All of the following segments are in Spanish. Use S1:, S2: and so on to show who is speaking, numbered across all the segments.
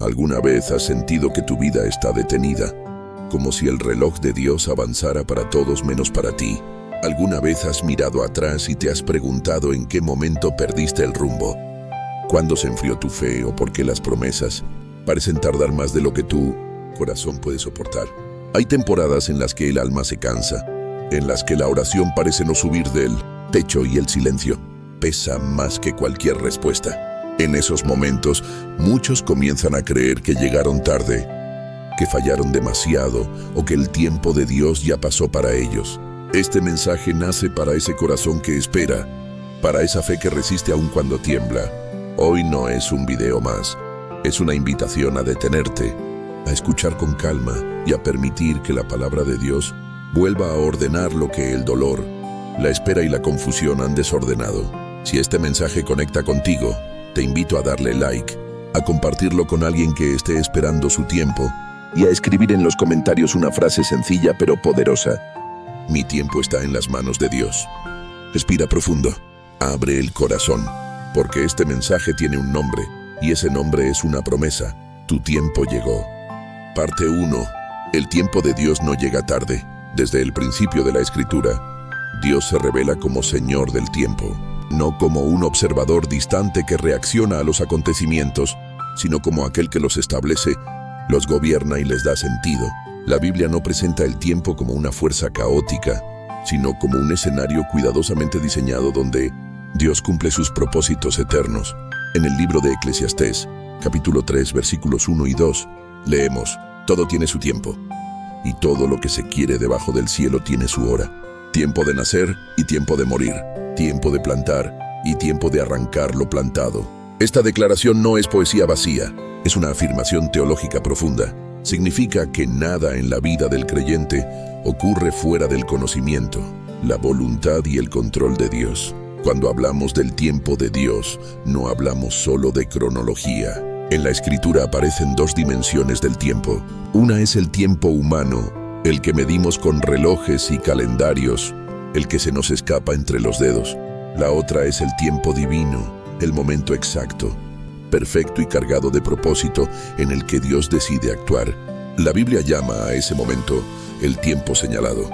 S1: ¿Alguna vez has sentido que tu vida está detenida? Como si el reloj de Dios avanzara para todos menos para ti. ¿Alguna vez has mirado atrás y te has preguntado en qué momento perdiste el rumbo? ¿Cuándo se enfrió tu fe o por qué las promesas parecen tardar más de lo que tu corazón puede soportar? Hay temporadas en las que el alma se cansa, en las que la oración parece no subir del techo y el silencio pesa más que cualquier respuesta. En esos momentos, muchos comienzan a creer que llegaron tarde, que fallaron demasiado o que el tiempo de Dios ya pasó para ellos. Este mensaje nace para ese corazón que espera, para esa fe que resiste aún cuando tiembla. Hoy no es un video más, es una invitación a detenerte, a escuchar con calma y a permitir que la palabra de Dios vuelva a ordenar lo que el dolor, la espera y la confusión han desordenado. Si este mensaje conecta contigo, te invito a darle like, a compartirlo con alguien que esté esperando su tiempo y a escribir en los comentarios una frase sencilla pero poderosa. Mi tiempo está en las manos de Dios. Respira profundo, abre el corazón, porque este mensaje tiene un nombre y ese nombre es una promesa. Tu tiempo llegó. Parte 1. El tiempo de Dios no llega tarde. Desde el principio de la Escritura, Dios se revela como Señor del tiempo. No como un observador distante que reacciona a los acontecimientos, sino como aquel que los establece, los gobierna y les da sentido. La Biblia no presenta el tiempo como una fuerza caótica, sino como un escenario cuidadosamente diseñado donde Dios cumple sus propósitos eternos. En el libro de Eclesiastés, capítulo 3, versículos 1 y 2, leemos: todo tiene su tiempo, y todo lo que se quiere debajo del cielo tiene su hora. Tiempo de nacer y tiempo de morir, tiempo de plantar y tiempo de arrancar lo plantado. Esta declaración no es poesía vacía, es una afirmación teológica profunda. Significa que nada en la vida del creyente ocurre fuera del conocimiento, la voluntad y el control de Dios. Cuando hablamos del tiempo de Dios, no hablamos solo de cronología. En la Escritura aparecen dos dimensiones del tiempo. Una es el tiempo humano, el que medimos con relojes y calendarios, el que se nos escapa entre los dedos. La otra es el tiempo divino, el momento exacto, perfecto y cargado de propósito en el que Dios decide actuar. La Biblia llama a ese momento el tiempo señalado.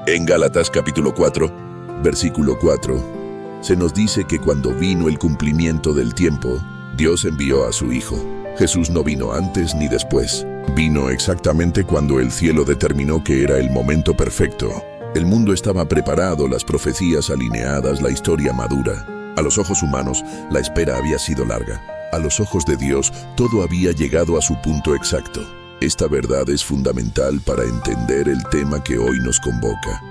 S1: En Gálatas capítulo 4, versículo 4, se nos dice que cuando vino el cumplimiento del tiempo, Dios envió a su Hijo. Jesús no vino antes ni después. Vino exactamente cuando el cielo determinó que era el momento perfecto. El mundo estaba preparado, las profecías alineadas, la historia madura. A los ojos humanos, la espera había sido larga. A los ojos de Dios, todo había llegado a su punto exacto. Esta verdad es fundamental para entender el tema que hoy nos convoca.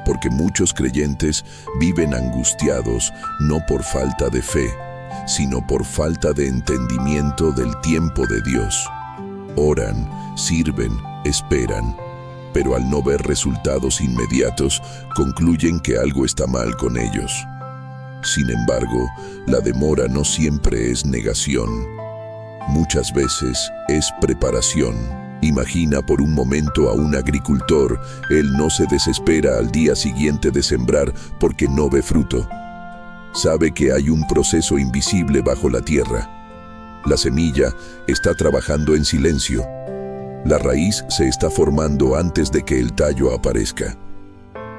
S1: Porque muchos creyentes viven angustiados no por falta de fe, sino por falta de entendimiento del tiempo de Dios. Oran, sirven, esperan, pero al no ver resultados inmediatos, concluyen que algo está mal con ellos. Sin embargo, la demora no siempre es negación. Muchas veces es preparación. Imagina por un momento a un agricultor. Él no se desespera al día siguiente de sembrar porque no ve fruto. Sabe que hay un proceso invisible bajo la tierra. La semilla está trabajando en silencio. La raíz se está formando antes de que el tallo aparezca.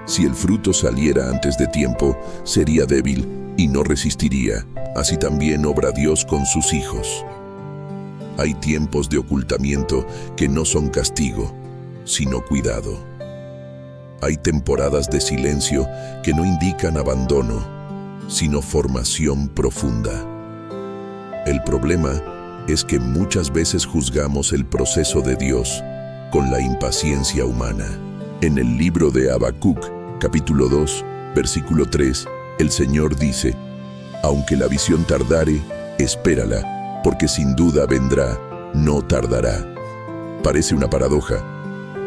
S1: Si el fruto saliera antes de tiempo, sería débil y no resistiría. Así también obra Dios con sus hijos. Hay tiempos de ocultamiento que no son castigo, sino cuidado. Hay temporadas de silencio que no indican abandono, sino formación profunda. El problema es que muchas veces juzgamos el proceso de Dios con la impaciencia humana. En el libro de Habacuc, capítulo 2, versículo 3, el Señor dice: aunque la visión tardare, espérala, porque sin duda vendrá, no tardará. Parece una paradoja.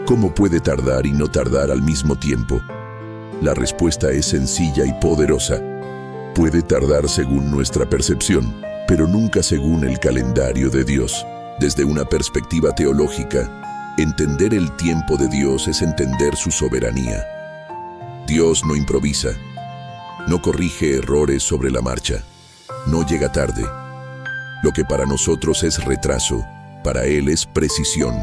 S1: ¿Cómo puede tardar y no tardar al mismo tiempo? La respuesta es sencilla y poderosa. Puede tardar según nuestra percepción, pero nunca según el calendario de Dios. Desde una perspectiva teológica, entender el tiempo de Dios es entender su soberanía. Dios no improvisa, no corrige errores sobre la marcha, no llega tarde. Lo que para nosotros es retraso, para Él es precisión.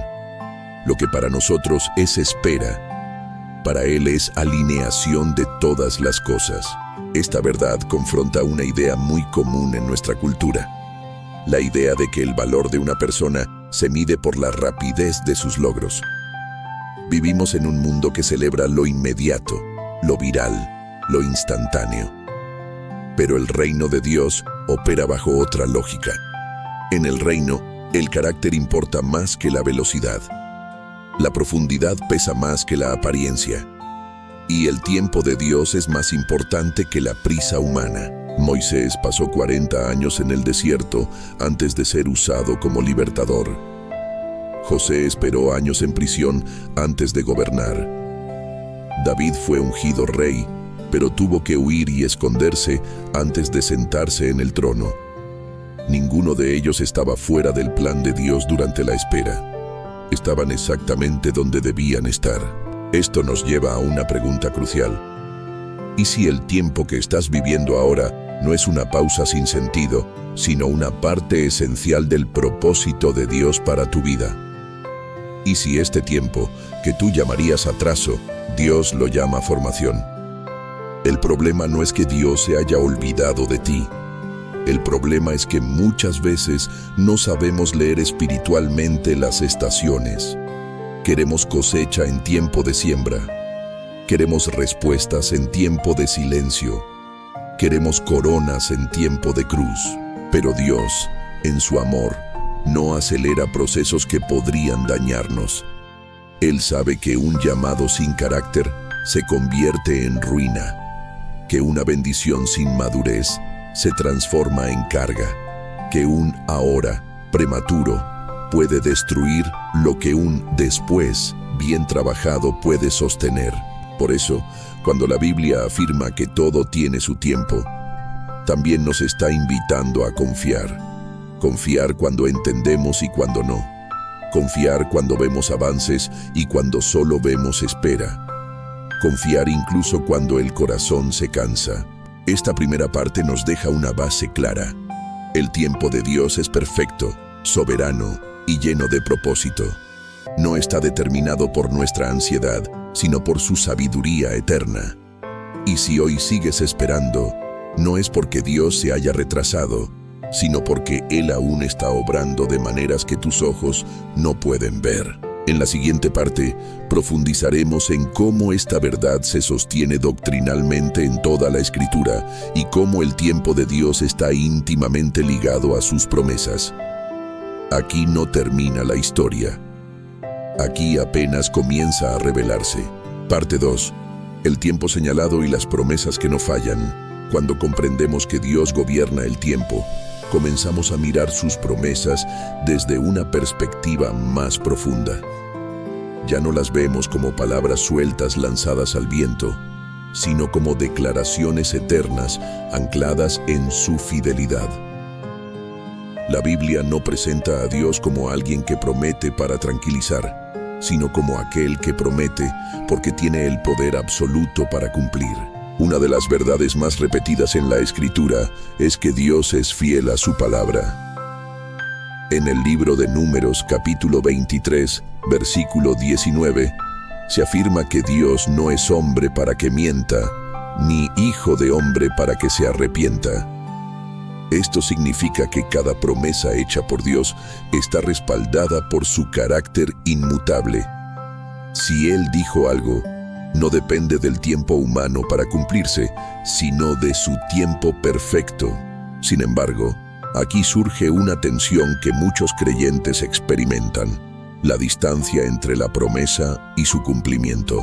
S1: Lo que para nosotros es espera, para Él es alineación de todas las cosas. Esta verdad confronta una idea muy común en nuestra cultura. La idea de que el valor de una persona se mide por la rapidez de sus logros. Vivimos en un mundo que celebra lo inmediato, lo viral, lo instantáneo. Pero el reino de Dios opera bajo otra lógica. En el reino, el carácter importa más que la velocidad. La profundidad pesa más que la apariencia. Y el tiempo de Dios es más importante que la prisa humana. Moisés pasó 40 años en el desierto antes de ser usado como libertador. José esperó años en prisión antes de gobernar. David fue ungido rey, pero tuvo que huir y esconderse antes de sentarse en el trono. Ninguno de ellos estaba fuera del plan de Dios durante la espera. Estaban exactamente donde debían estar. Esto nos lleva a una pregunta crucial. ¿Y si el tiempo que estás viviendo ahora no es una pausa sin sentido, sino una parte esencial del propósito de Dios para tu vida? ¿Y si este tiempo, que tú llamarías atraso, Dios lo llama formación? El problema no es que Dios se haya olvidado de ti. El problema es que muchas veces no sabemos leer espiritualmente las estaciones. Queremos cosecha en tiempo de siembra. Queremos respuestas en tiempo de silencio. Queremos coronas en tiempo de cruz. Pero Dios, en su amor, no acelera procesos que podrían dañarnos. Él sabe que un llamado sin carácter se convierte en ruina, que una bendición sin madurez se transforma en carga, que un ahora prematuro puede destruir lo que un después bien trabajado puede sostener. Por eso, cuando la Biblia afirma que todo tiene su tiempo, también nos está invitando a confiar. Confiar cuando entendemos y cuando no. Confiar cuando vemos avances y cuando solo vemos espera. Confiar incluso cuando el corazón se cansa. Esta primera parte nos deja una base clara. El tiempo de Dios es perfecto, soberano y lleno de propósito. No está determinado por nuestra ansiedad, sino por su sabiduría eterna. Y si hoy sigues esperando, no es porque Dios se haya retrasado, sino porque Él aún está obrando de maneras que tus ojos no pueden ver. En la siguiente parte, profundizaremos en cómo esta verdad se sostiene doctrinalmente en toda la Escritura y cómo el tiempo de Dios está íntimamente ligado a sus promesas. Aquí no termina la historia. Aquí apenas comienza a revelarse. Parte 2. El tiempo señalado y las promesas que no fallan. Cuando comprendemos que Dios gobierna el tiempo, comenzamos a mirar sus promesas desde una perspectiva más profunda. Ya no las vemos como palabras sueltas lanzadas al viento, sino como declaraciones eternas ancladas en su fidelidad. La Biblia no presenta a Dios como alguien que promete para tranquilizar, sino como aquel que promete porque tiene el poder absoluto para cumplir. Una de las verdades más repetidas en la Escritura es que Dios es fiel a su palabra. En el libro de Números, capítulo 23, versículo 19, se afirma que Dios no es hombre para que mienta, ni hijo de hombre para que se arrepienta. Esto significa que cada promesa hecha por Dios está respaldada por su carácter inmutable. Si Él dijo algo, no depende del tiempo humano para cumplirse, sino de su tiempo perfecto. Sin embargo, aquí surge una tensión que muchos creyentes experimentan: la distancia entre la promesa y su cumplimiento.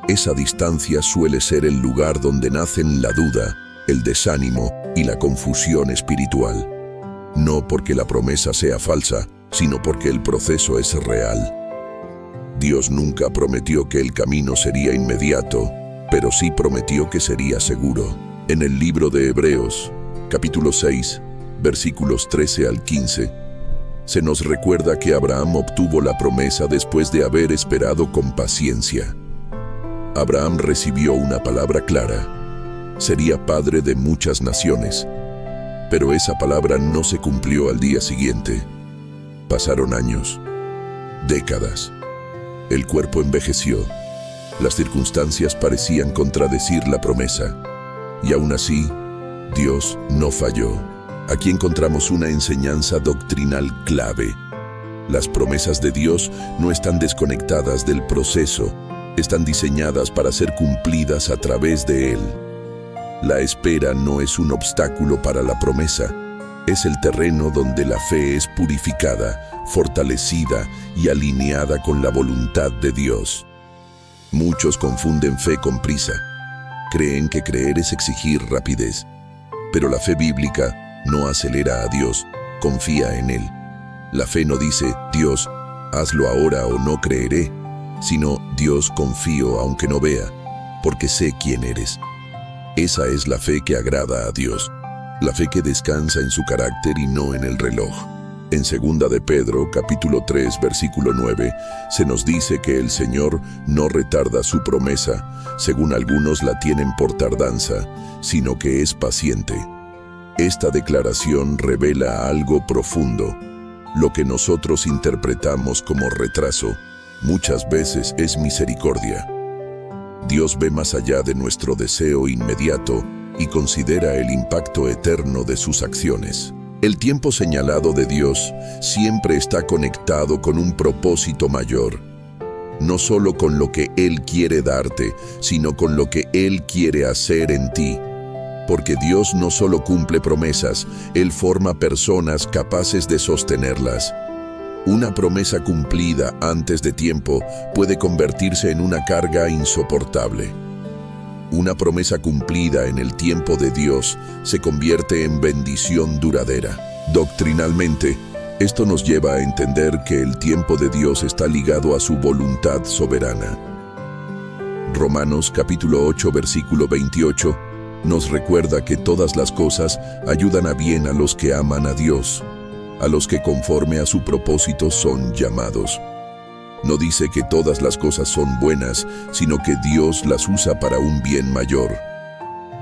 S1: Esa distancia suele ser el lugar donde nacen la duda, el desánimo y la confusión espiritual. No porque la promesa sea falsa, sino porque el proceso es real. Dios nunca prometió que el camino sería inmediato, pero sí prometió que sería seguro. En el libro de Hebreos, capítulo 6, versículos 13 al 15, se nos recuerda que Abraham obtuvo la promesa después de haber esperado con paciencia. Abraham recibió una palabra clara: sería padre de muchas naciones. Pero esa palabra no se cumplió al día siguiente. Pasaron años, décadas. El cuerpo envejeció. Las circunstancias parecían contradecir la promesa. Y aún así, Dios no falló. Aquí encontramos una enseñanza doctrinal clave. Las promesas de Dios no están desconectadas del proceso, están diseñadas para ser cumplidas a través de Él. La espera no es un obstáculo para la promesa, es el terreno donde la fe es purificada, fortalecida y alineada con la voluntad de Dios. Muchos confunden fe con prisa. Creen que creer es exigir rapidez, pero la fe bíblica no acelera a Dios, confía en Él. La fe no dice, Dios, hazlo ahora o no creeré, sino, Dios, confío aunque no vea, porque sé quién eres. Esa es la fe que agrada a Dios, la fe que descansa en su carácter y no en el reloj. En 2 de Pedro, capítulo 3, versículo 9, se nos dice que el Señor no retarda su promesa, según algunos la tienen por tardanza, sino que es paciente. Esta declaración revela algo profundo. Lo que nosotros interpretamos como retraso, muchas veces es misericordia. Dios ve más allá de nuestro deseo inmediato y considera el impacto eterno de sus acciones. El tiempo señalado de Dios siempre está conectado con un propósito mayor, no solo con lo que Él quiere darte, sino con lo que Él quiere hacer en ti. Porque Dios no solo cumple promesas, Él forma personas capaces de sostenerlas. Una promesa cumplida antes de tiempo puede convertirse en una carga insoportable. Una promesa cumplida en el tiempo de Dios se convierte en bendición duradera. Doctrinalmente, esto nos lleva a entender que el tiempo de Dios está ligado a su voluntad soberana. Romanos capítulo 8, versículo 28, nos recuerda que todas las cosas ayudan a bien a los que aman a Dios, a los que conforme a su propósito son llamados. No dice que todas las cosas son buenas, sino que Dios las usa para un bien mayor.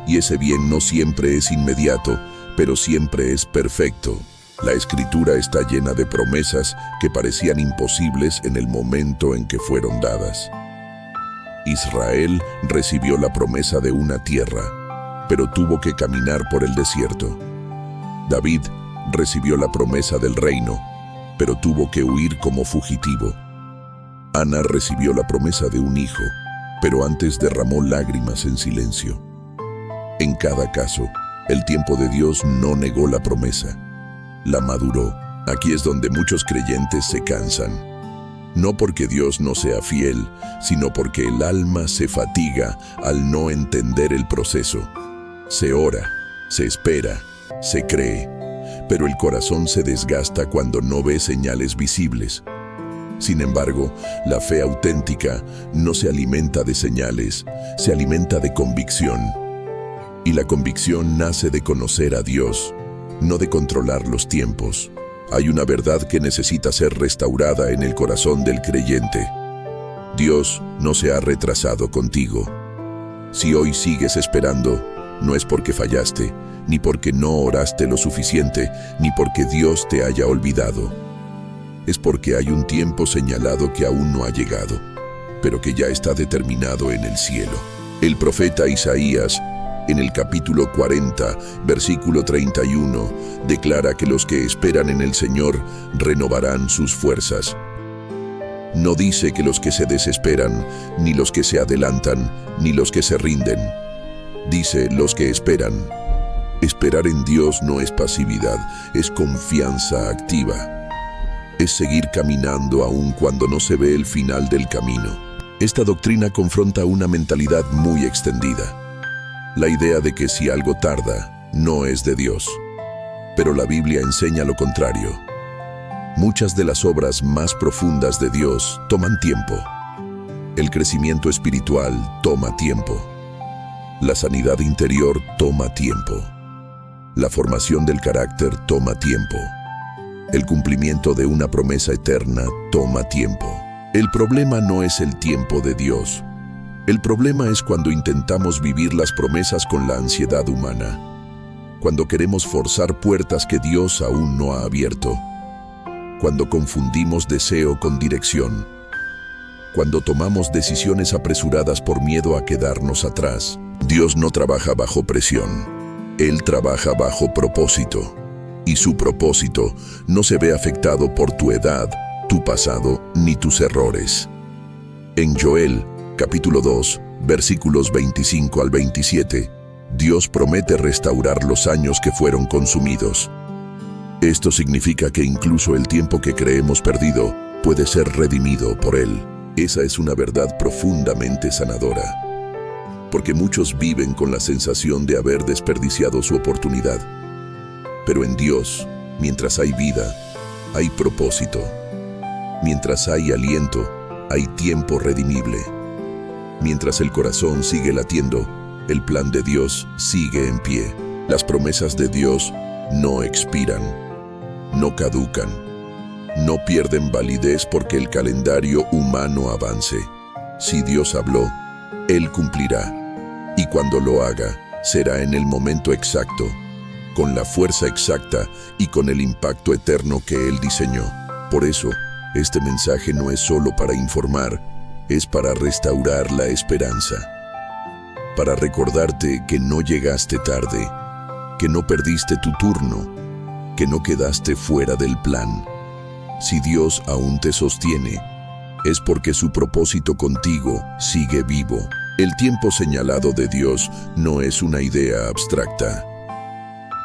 S1: Y ese bien no siempre es inmediato, pero siempre es perfecto. La Escritura está llena de promesas que parecían imposibles en el momento en que fueron dadas. Israel recibió la promesa de una tierra, pero tuvo que caminar por el desierto. David recibió la promesa del reino, pero tuvo que huir como fugitivo. Ana recibió la promesa de un hijo, pero antes derramó lágrimas en silencio. En cada caso, el tiempo de Dios no negó la promesa, la maduró. Aquí es donde muchos creyentes se cansan. No porque Dios no sea fiel, sino porque el alma se fatiga al no entender el proceso. Se ora, se espera, se cree, pero el corazón se desgasta cuando no ve señales visibles. Sin embargo, la fe auténtica no se alimenta de señales, se alimenta de convicción. Y la convicción nace de conocer a Dios, no de controlar los tiempos. Hay una verdad que necesita ser restaurada en el corazón del creyente. Dios no se ha retrasado contigo. Si hoy sigues esperando, no es porque fallaste, ni porque no oraste lo suficiente, ni porque Dios te haya olvidado. Es porque hay un tiempo señalado que aún no ha llegado, pero que ya está determinado en el cielo. El profeta Isaías, en el capítulo 40, versículo 31, declara que los que esperan en el Señor renovarán sus fuerzas. No dice que los que se desesperan, ni los que se adelantan, ni los que se rinden. Dice los que esperan. Esperar en Dios no es pasividad, es confianza activa. Es seguir caminando aun cuando no se ve el final del camino. Esta doctrina confronta una mentalidad muy extendida. La idea de que si algo tarda, no es de Dios. Pero la Biblia enseña lo contrario. Muchas de las obras más profundas de Dios toman tiempo. El crecimiento espiritual toma tiempo. La sanidad interior toma tiempo. La formación del carácter toma tiempo. El cumplimiento de una promesa eterna toma tiempo. El problema no es el tiempo de Dios. El problema es cuando intentamos vivir las promesas con la ansiedad humana. cuando queremos forzar puertas que Dios aún no ha abierto, cuando confundimos deseo con dirección, cuando tomamos decisiones apresuradas por miedo a quedarnos atrás. Dios no trabaja bajo presión, Él trabaja bajo propósito, y su propósito no se ve afectado por tu edad, tu pasado, ni tus errores. En Joel, capítulo 2, versículos 25 al 27, Dios promete restaurar los años que fueron consumidos. Esto significa que incluso el tiempo que creemos perdido puede ser redimido por Él. Esa es una verdad profundamente sanadora, porque muchos viven con la sensación de haber desperdiciado su oportunidad. Pero en Dios, mientras hay vida, hay propósito. Mientras hay aliento, hay tiempo redimible. Mientras el corazón sigue latiendo, el plan de Dios sigue en pie. Las promesas de Dios no expiran, no caducan, no pierden validez porque el calendario humano avance. Si Dios habló, Él cumplirá. Y cuando lo haga, será en el momento exacto, con la fuerza exacta y con el impacto eterno que Él diseñó. Por eso, este mensaje no es solo para informar, es para restaurar la esperanza. Para recordarte que no llegaste tarde, que no perdiste tu turno, que no quedaste fuera del plan. Si Dios aún te sostiene, es porque su propósito contigo sigue vivo. El tiempo señalado de Dios no es una idea abstracta.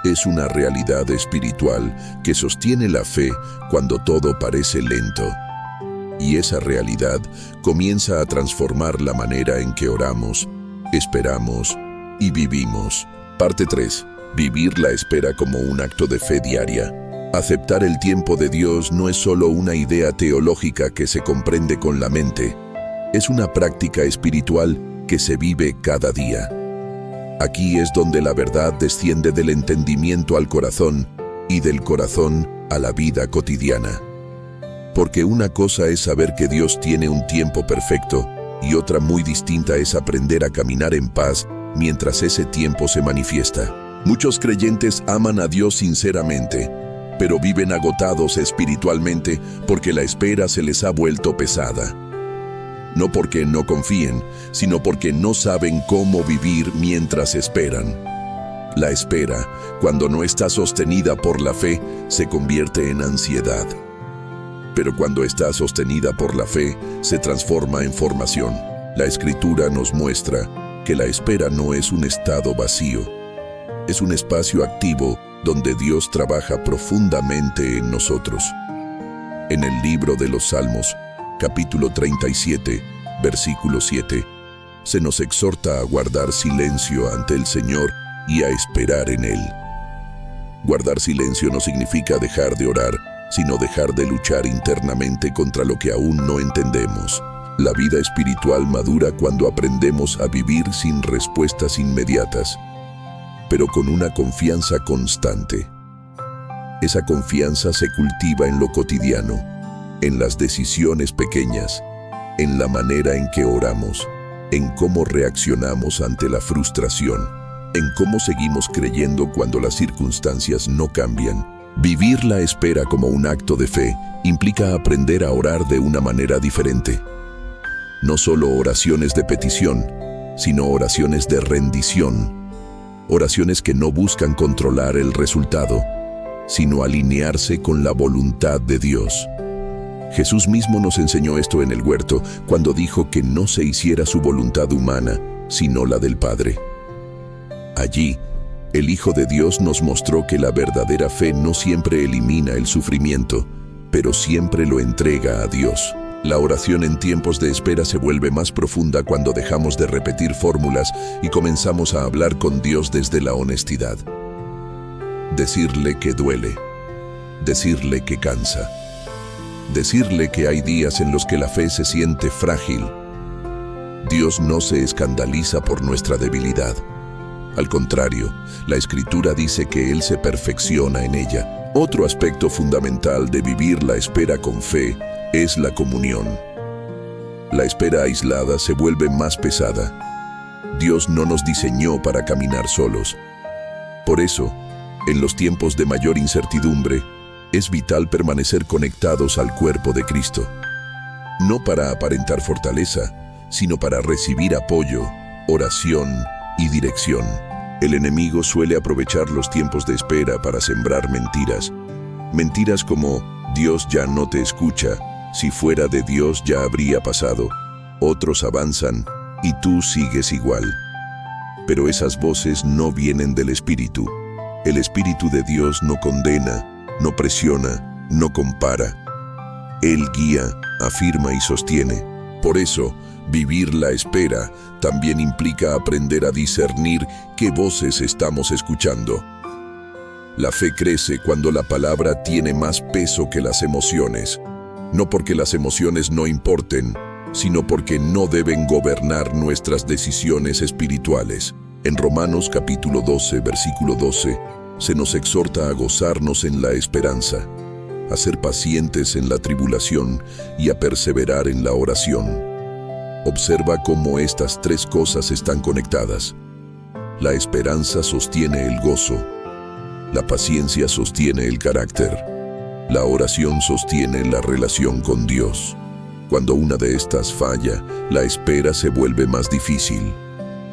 S1: Es una realidad espiritual que sostiene la fe cuando todo parece lento. Y esa realidad comienza a transformar la manera en que oramos, esperamos y vivimos. Parte 3. Vivir la espera como un acto de fe diaria. Aceptar el tiempo de Dios no es solo una idea teológica que se comprende con la mente. Es una práctica espiritual que se vive cada día. Aquí es donde la verdad desciende del entendimiento al corazón y del corazón a la vida cotidiana. Porque una cosa es saber que Dios tiene un tiempo perfecto y otra muy distinta es aprender a caminar en paz mientras ese tiempo se manifiesta. Muchos creyentes aman a Dios sinceramente, pero viven agotados espiritualmente porque la espera se les ha vuelto pesada. No porque no confíen, sino porque no saben cómo vivir mientras esperan. La espera, cuando no está sostenida por la fe, se convierte en ansiedad. Pero cuando está sostenida por la fe, se transforma en formación. La Escritura nos muestra que la espera no es un estado vacío. Es un espacio activo donde Dios trabaja profundamente en nosotros. En el libro de los Salmos, capítulo 37, versículo 7, se nos exhorta a guardar silencio ante el Señor y a esperar en Él. Guardar silencio no significa dejar de orar, sino dejar de luchar internamente contra lo que aún no entendemos. La vida espiritual madura cuando aprendemos a vivir sin respuestas inmediatas, pero con una confianza constante. Esa confianza se cultiva en lo cotidiano, en las decisiones pequeñas, en la manera en que oramos, en cómo reaccionamos ante la frustración, en cómo seguimos creyendo cuando las circunstancias no cambian. Vivir la espera como un acto de fe implica aprender a orar de una manera diferente. No solo oraciones de petición, sino oraciones de rendición. Oraciones que no buscan controlar el resultado, sino alinearse con la voluntad de Dios. Jesús mismo nos enseñó esto en el huerto cuando dijo que no se hiciera su voluntad humana, sino la del Padre. Allí, el Hijo de Dios nos mostró que la verdadera fe no siempre elimina el sufrimiento, pero siempre lo entrega a Dios. La oración en tiempos de espera se vuelve más profunda cuando dejamos de repetir fórmulas y comenzamos a hablar con Dios desde la honestidad. Decirle que duele, decirle que cansa, decirle que hay días en los que la fe se siente frágil. Dios no se escandaliza por nuestra debilidad. Al contrario, la Escritura dice que Él se perfecciona en ella. Otro aspecto fundamental de vivir la espera con fe es la comunión. La espera aislada se vuelve más pesada. Dios no nos diseñó para caminar solos. Por eso, En los tiempos de mayor incertidumbre, es vital permanecer conectados al cuerpo de Cristo. No para aparentar fortaleza, sino para recibir apoyo, oración y dirección. El enemigo suele aprovechar los tiempos de espera para sembrar mentiras. Mentiras como Dios ya no te escucha, si fuera de Dios ya habría pasado. Otros avanzan y tú sigues igual. Pero esas voces no vienen del Espíritu. El Espíritu de Dios no condena, no presiona, no compara. Él guía, afirma y sostiene. Por eso, vivir la espera también implica aprender a discernir qué voces estamos escuchando. La fe crece cuando la palabra tiene más peso que las emociones. No porque las emociones no importen, sino porque no deben gobernar nuestras decisiones espirituales. En Romanos capítulo 12, versículo 12, se nos exhorta a gozarnos en la esperanza, a ser pacientes en la tribulación y a perseverar en la oración. Observa cómo estas tres cosas están conectadas. La esperanza sostiene el gozo, la paciencia sostiene el carácter, la oración sostiene la relación con Dios. Cuando una de estas falla, la espera se vuelve más difícil.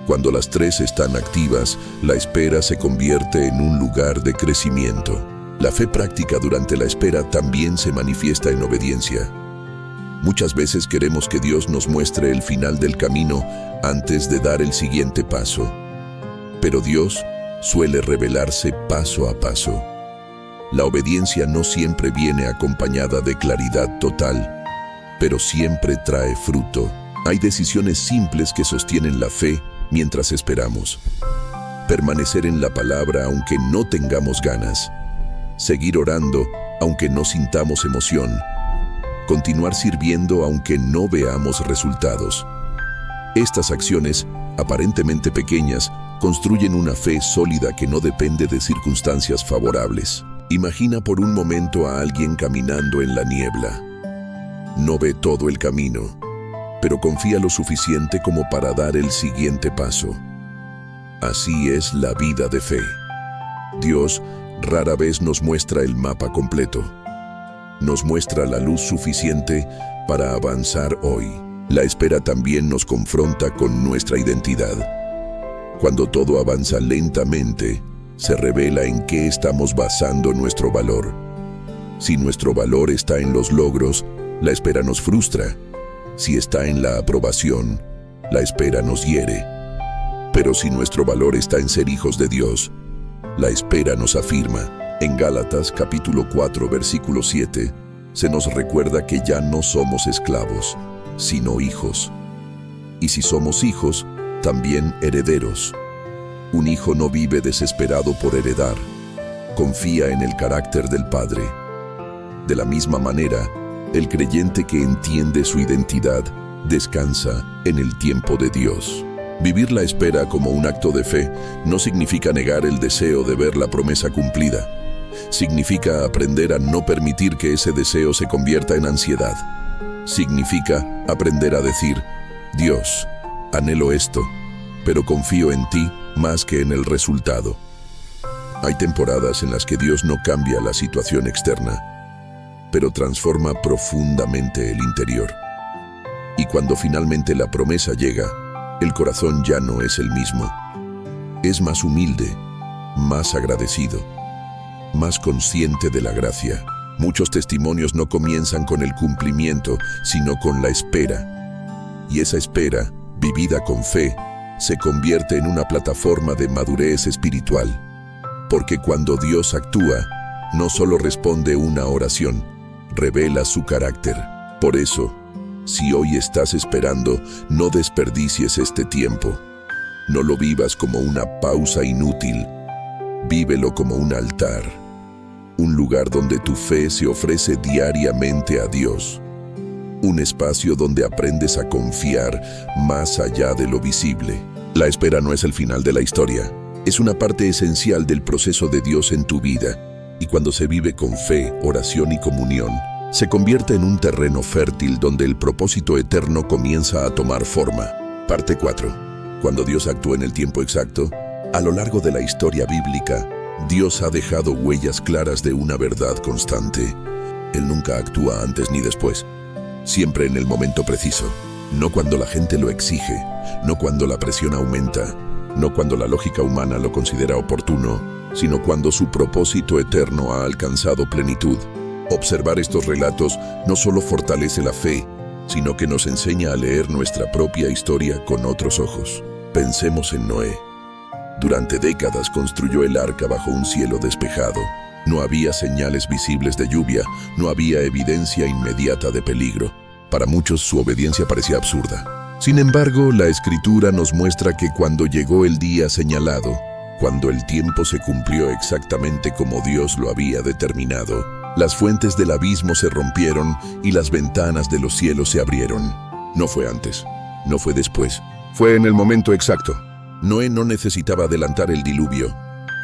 S1: Cuando las tres están activas, la espera se convierte en un lugar de crecimiento. La fe práctica durante la espera también se manifiesta en obediencia. Muchas veces queremos que Dios nos muestre el final del camino antes de dar el siguiente paso. Pero Dios suele revelarse paso a paso. La obediencia no siempre viene acompañada de claridad total, pero siempre trae fruto. Hay decisiones simples que sostienen la fe mientras esperamos. Permanecer en la palabra aunque no tengamos ganas. Seguir orando aunque no sintamos emoción. Continuar sirviendo aunque no veamos resultados. Estas acciones, aparentemente pequeñas, construyen una fe sólida que no depende de circunstancias favorables. Imagina por un momento a alguien caminando en la niebla. No ve todo el camino, pero confía lo suficiente como para dar el siguiente paso. Así es la vida de fe. Dios rara vez nos muestra el mapa completo. Nos muestra la luz suficiente para avanzar hoy. La espera también nos confronta con nuestra identidad. Cuando todo avanza lentamente, se revela en qué estamos basando nuestro valor. Si nuestro valor está en los logros, la espera nos frustra. Si está en la aprobación, la espera nos hiere. Pero si nuestro valor está en ser hijos de Dios, la espera nos afirma. En Gálatas capítulo 4, versículo 7, se nos recuerda que ya no somos esclavos, sino hijos. Y si somos hijos, también herederos. Un hijo no vive desesperado por heredar, confía en el carácter del Padre. De la misma manera, el creyente que entiende su identidad descansa en el tiempo de Dios. Vivir la espera como un acto de fe no significa negar el deseo de ver la promesa cumplida. Significa aprender a no permitir que ese deseo se convierta en ansiedad. Significa aprender a decir, Dios, anhelo esto, pero confío en ti más que en el resultado. Hay temporadas en las que Dios no cambia la situación externa, pero transforma profundamente el interior. Y cuando finalmente la promesa llega, el corazón ya no es el mismo. Es más humilde, más agradecido, más consciente de la gracia. Muchos testimonios no comienzan con el cumplimiento, sino con la espera. Y esa espera, vivida con fe, se convierte en una plataforma de madurez espiritual. Porque cuando Dios actúa, no solo responde una oración, revela su carácter. Por eso, si hoy estás esperando, no desperdicies este tiempo. No lo vivas como una pausa inútil. Vívelo como un altar, un lugar donde tu fe se ofrece diariamente a Dios. Un espacio donde aprendes a confiar más allá de lo visible. La espera no es el final de la historia, es una parte esencial del proceso de Dios en tu vida, y cuando se vive con fe, oración y comunión, se convierte en un terreno fértil donde el propósito eterno comienza a tomar forma. Parte 4. Cuando Dios actúa en el tiempo exacto, a lo largo de la historia bíblica, Dios ha dejado huellas claras de una verdad constante. Él nunca actúa antes ni después, siempre en el momento preciso. No cuando la gente lo exige, no cuando la presión aumenta, no cuando la lógica humana lo considera oportuno, sino cuando su propósito eterno ha alcanzado plenitud. Observar estos relatos no solo fortalece la fe, sino que nos enseña a leer nuestra propia historia con otros ojos. Pensemos en Noé. Durante décadas construyó el arca bajo un cielo despejado. No había señales visibles de lluvia, no había evidencia inmediata de peligro. Para muchos su obediencia parecía absurda. Sin embargo, la Escritura nos muestra que cuando llegó el día señalado, cuando el tiempo se cumplió exactamente como Dios lo había determinado, las fuentes del abismo se rompieron y las ventanas de los cielos se abrieron. No fue antes, no fue después, fue en el momento exacto. Noé no necesitaba adelantar el diluvio,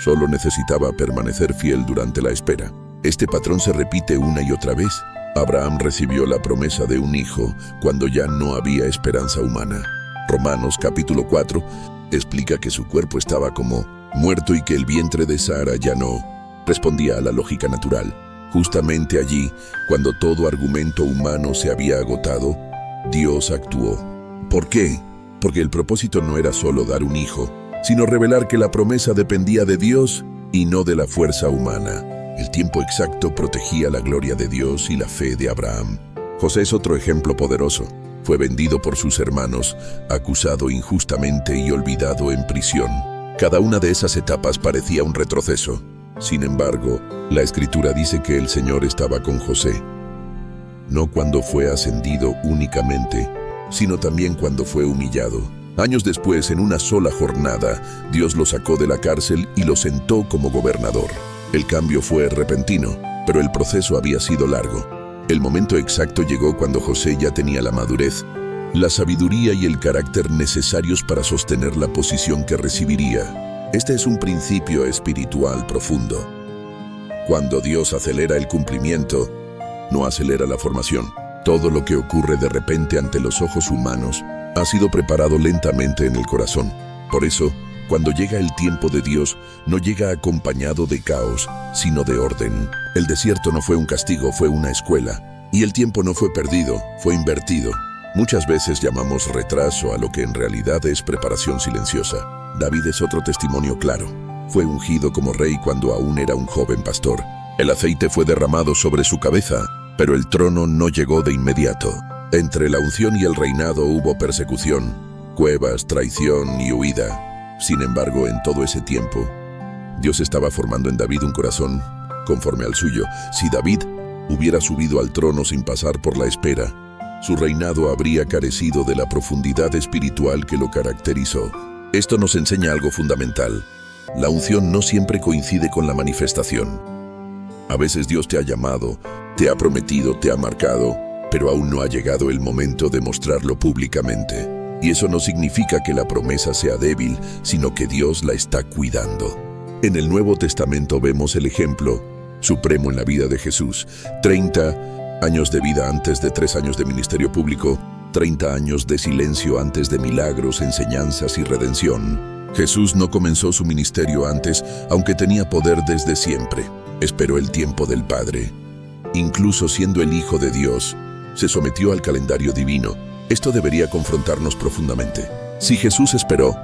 S1: solo necesitaba permanecer fiel durante la espera. Este patrón se repite una y otra vez. Abraham recibió la promesa de un hijo cuando ya no había esperanza humana. Romanos capítulo 4 explica que su cuerpo estaba como muerto y que el vientre de Sara ya no respondía a la lógica natural. Justamente allí, cuando todo argumento humano se había agotado, Dios actuó. ¿Por qué? Porque el propósito no era solo dar un hijo, sino revelar que la promesa dependía de Dios y no de la fuerza humana. El tiempo exacto protegía la gloria de Dios y la fe de Abraham. José es otro ejemplo poderoso. Fue vendido por sus hermanos, acusado injustamente y olvidado en prisión. Cada una de esas etapas parecía un retroceso. Sin embargo, la Escritura dice que el Señor estaba con José. No cuando fue ascendido únicamente, sino también cuando fue humillado. Años después, en una sola jornada, Dios lo sacó de la cárcel y lo sentó como gobernador. El cambio fue repentino, pero el proceso había sido largo. El momento exacto llegó cuando José ya tenía la madurez, la sabiduría y el carácter necesarios para sostener la posición que recibiría. Este es un principio espiritual profundo. Cuando Dios acelera el cumplimiento, no acelera la formación. Todo lo que ocurre de repente ante los ojos humanos ha sido preparado lentamente en el corazón. Por eso, cuando llega el tiempo de Dios, no llega acompañado de caos, sino de orden. El desierto no fue un castigo, fue una escuela. Y el tiempo no fue perdido, fue invertido. Muchas veces llamamos retraso a lo que en realidad es preparación silenciosa. David es otro testimonio claro. Fue ungido como rey cuando aún era un joven pastor. El aceite fue derramado sobre su cabeza, pero el trono no llegó de inmediato. Entre la unción y el reinado hubo persecución, cuevas, traición y huida. Sin embargo, en todo ese tiempo, Dios estaba formando en David un corazón conforme al suyo. Si David hubiera subido al trono sin pasar por la espera, su reinado habría carecido de la profundidad espiritual que lo caracterizó. Esto nos enseña algo fundamental. La unción no siempre coincide con la manifestación. A veces Dios te ha llamado, te ha prometido, te ha marcado, pero aún no ha llegado el momento de mostrarlo públicamente. Y eso no significa que la promesa sea débil, sino que Dios la está cuidando. En el Nuevo Testamento vemos el ejemplo supremo en la vida de Jesús. 30 años de vida antes de 3 años de ministerio público, 30 años de silencio antes de milagros, enseñanzas y redención. Jesús no comenzó su ministerio antes, aunque tenía poder desde siempre. Esperó el tiempo del Padre. Incluso siendo el Hijo de Dios, se sometió al calendario divino. Esto debería confrontarnos profundamente. Si Jesús esperó,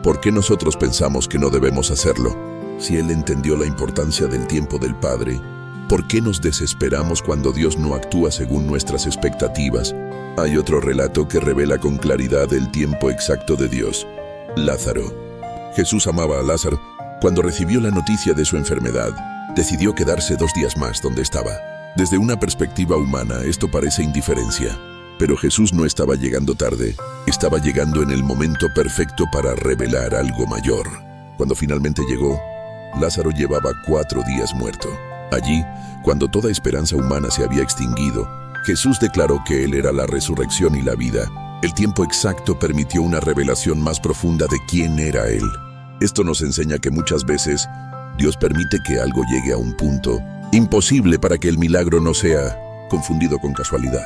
S1: ¿por qué nosotros pensamos que no debemos hacerlo? Si Él entendió la importancia del tiempo del Padre, ¿por qué nos desesperamos cuando Dios no actúa según nuestras expectativas? Hay otro relato que revela con claridad el tiempo exacto de Dios. Lázaro. Jesús amaba a Lázaro. Cuando recibió la noticia de su enfermedad, decidió quedarse 2 días más donde estaba. Desde una perspectiva humana, esto parece indiferencia. Pero Jesús no estaba llegando tarde, estaba llegando en el momento perfecto para revelar algo mayor. Cuando finalmente llegó, Lázaro llevaba 4 días muerto. Allí, cuando toda esperanza humana se había extinguido, Jesús declaró que Él era la resurrección y la vida. El tiempo exacto permitió una revelación más profunda de quién era Él. Esto nos enseña que muchas veces Dios permite que algo llegue a un punto imposible para que el milagro no sea confundido con casualidad.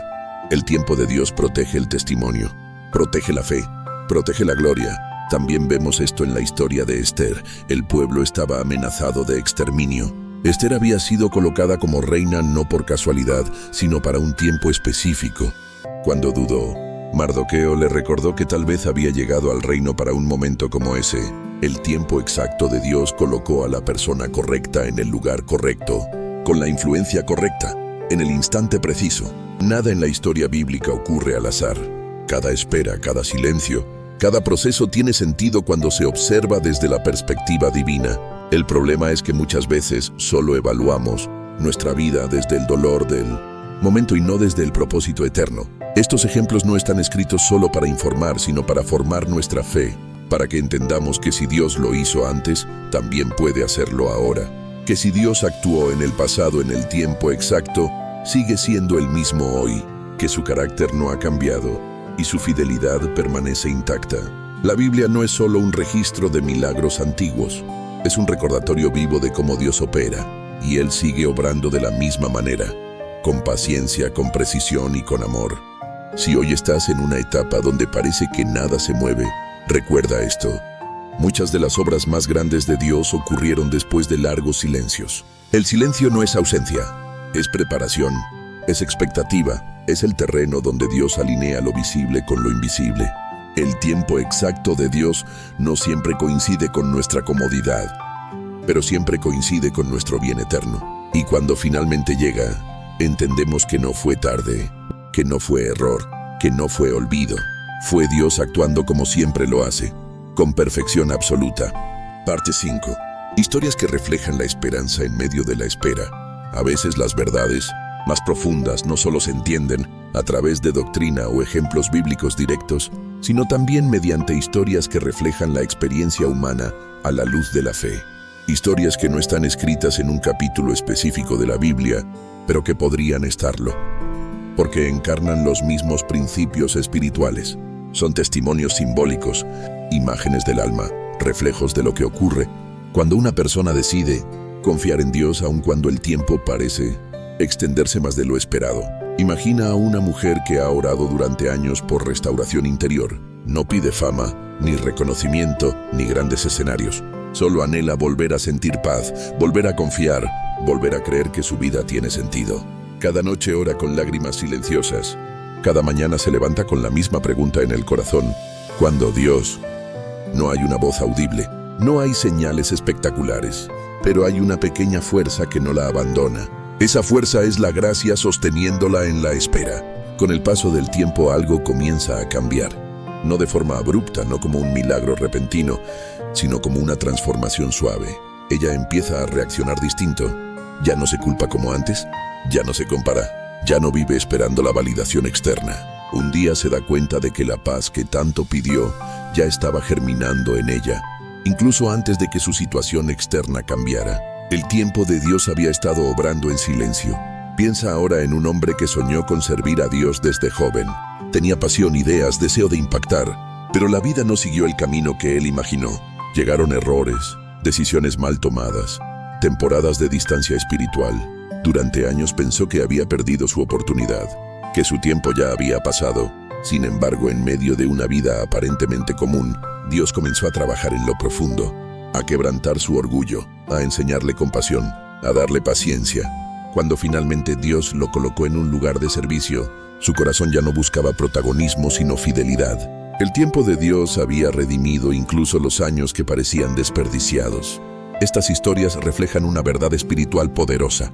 S1: El tiempo de Dios protege el testimonio, protege la fe, protege la gloria. También vemos esto en la historia de Esther. El pueblo estaba amenazado de exterminio. Esther había sido colocada como reina no por casualidad, sino para un tiempo específico. Cuando dudó, Mardoqueo le recordó que tal vez había llegado al reino para un momento como ese. El tiempo exacto de Dios colocó a la persona correcta en el lugar correcto, con la influencia correcta, en el instante preciso. Nada en la historia bíblica ocurre al azar. Cada espera, cada silencio, cada proceso tiene sentido cuando se observa desde la perspectiva divina. El problema es que muchas veces solo evaluamos nuestra vida desde el dolor del momento y no desde el propósito eterno. Estos ejemplos no están escritos solo para informar, sino para formar nuestra fe, para que entendamos que si Dios lo hizo antes, también puede hacerlo ahora. Que si Dios actuó en el pasado en el tiempo exacto, sigue siendo el mismo hoy, que su carácter no ha cambiado y su fidelidad permanece intacta. La Biblia no es solo un registro de milagros antiguos, es un recordatorio vivo de cómo Dios opera, y Él sigue obrando de la misma manera, con paciencia, con precisión y con amor. Si hoy estás en una etapa donde parece que nada se mueve, recuerda esto. Muchas de las obras más grandes de Dios ocurrieron después de largos silencios. El silencio no es ausencia, es preparación, es expectativa, es el terreno donde Dios alinea lo visible con lo invisible. El tiempo exacto de Dios no siempre coincide con nuestra comodidad, pero siempre coincide con nuestro bien eterno. Y cuando finalmente llega, entendemos que no fue tarde, que no fue error, que no fue olvido. Fue Dios actuando como siempre lo hace, con perfección absoluta. Parte 5. Historias que reflejan la esperanza en medio de la espera. A veces las verdades más profundas no solo se entienden a través de doctrina o ejemplos bíblicos directos, sino también mediante historias que reflejan la experiencia humana a la luz de la fe. Historias que no están escritas en un capítulo específico de la Biblia, pero que podrían estarlo, porque encarnan los mismos principios espirituales. Son testimonios simbólicos, imágenes del alma, reflejos de lo que ocurre cuando una persona decide confiar en Dios aun cuando el tiempo parece extenderse más de lo esperado. Imagina a una mujer que ha orado durante años por restauración interior. No pide fama, ni reconocimiento, ni grandes escenarios. Solo anhela volver a sentir paz, volver a confiar, volver a creer que su vida tiene sentido. Cada noche ora con lágrimas silenciosas. Cada mañana se levanta con la misma pregunta en el corazón. ¿Cuándo, Dios? No hay una voz audible, no hay señales espectaculares, pero hay una pequeña fuerza que no la abandona. Esa fuerza es la gracia sosteniéndola en la espera. Con el paso del tiempo algo comienza a cambiar. No de forma abrupta, no como un milagro repentino, sino como una transformación suave. Ella empieza a reaccionar distinto. Ya no se culpa como antes, ya no se compara, ya no vive esperando la validación externa. Un día se da cuenta de que la paz que tanto pidió ya estaba germinando en ella, incluso antes de que su situación externa cambiara. El tiempo de Dios había estado obrando en silencio. Piensa ahora en un hombre que soñó con servir a Dios desde joven. Tenía pasión, ideas, deseo de impactar, pero la vida no siguió el camino que él imaginó. Llegaron errores, decisiones mal tomadas, temporadas de distancia espiritual. Durante años pensó que había perdido su oportunidad, que su tiempo ya había pasado. Sin embargo, en medio de una vida aparentemente común, Dios comenzó a trabajar en lo profundo, a quebrantar su orgullo, a enseñarle compasión, a darle paciencia. Cuando finalmente Dios lo colocó en un lugar de servicio, su corazón ya no buscaba protagonismo sino fidelidad. El tiempo de Dios había redimido incluso los años que parecían desperdiciados. Estas historias reflejan una verdad espiritual poderosa.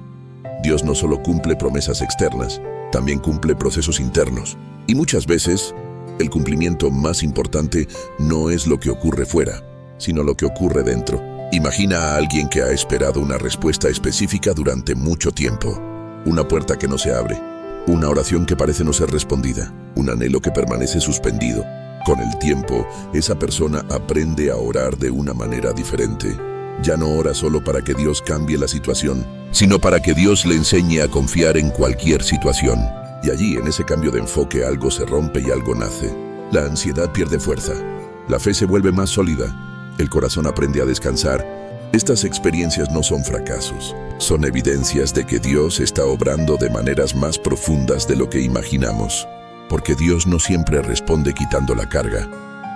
S1: Dios no solo cumple promesas externas, también cumple procesos internos. Y muchas veces, el cumplimiento más importante no es lo que ocurre fuera, sino lo que ocurre dentro. Imagina a alguien que ha esperado una respuesta específica durante mucho tiempo. Una puerta que no se abre, una oración que parece no ser respondida, un anhelo que permanece suspendido. Con el tiempo, esa persona aprende a orar de una manera diferente. Ya no ora solo para que Dios cambie la situación, sino para que Dios le enseñe a confiar en cualquier situación. Y allí, en ese cambio de enfoque, algo se rompe y algo nace. La ansiedad pierde fuerza, la fe se vuelve más sólida, el corazón aprende a descansar. Estas experiencias no son fracasos, son evidencias de que Dios está obrando de maneras más profundas de lo que imaginamos. Porque Dios no siempre responde quitando la carga,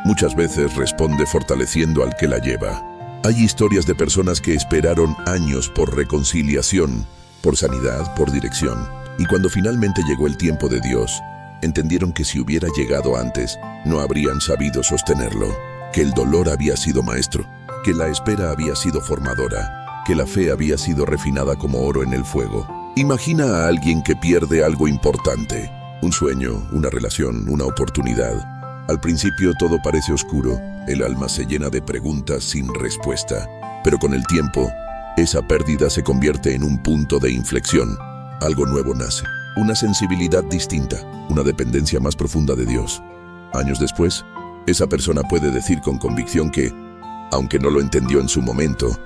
S1: Muchas veces responde fortaleciendo al que la lleva. Hay historias de personas que esperaron años por reconciliación, por sanidad, por dirección. Y cuando finalmente llegó el tiempo de Dios, entendieron que si hubiera llegado antes, no habrían sabido sostenerlo, que el dolor había sido maestro, que la espera había sido formadora, que la fe había sido refinada como oro en el fuego. Imagina a alguien que pierde algo importante, un sueño, una relación, una oportunidad. Al principio todo parece oscuro, el alma se llena de preguntas sin respuesta, pero con el tiempo, esa pérdida se convierte en un punto de inflexión. Algo nuevo nace, una sensibilidad distinta, una dependencia más profunda de Dios. Años después, esa persona puede decir con convicción que, aunque no lo entendió en su momento,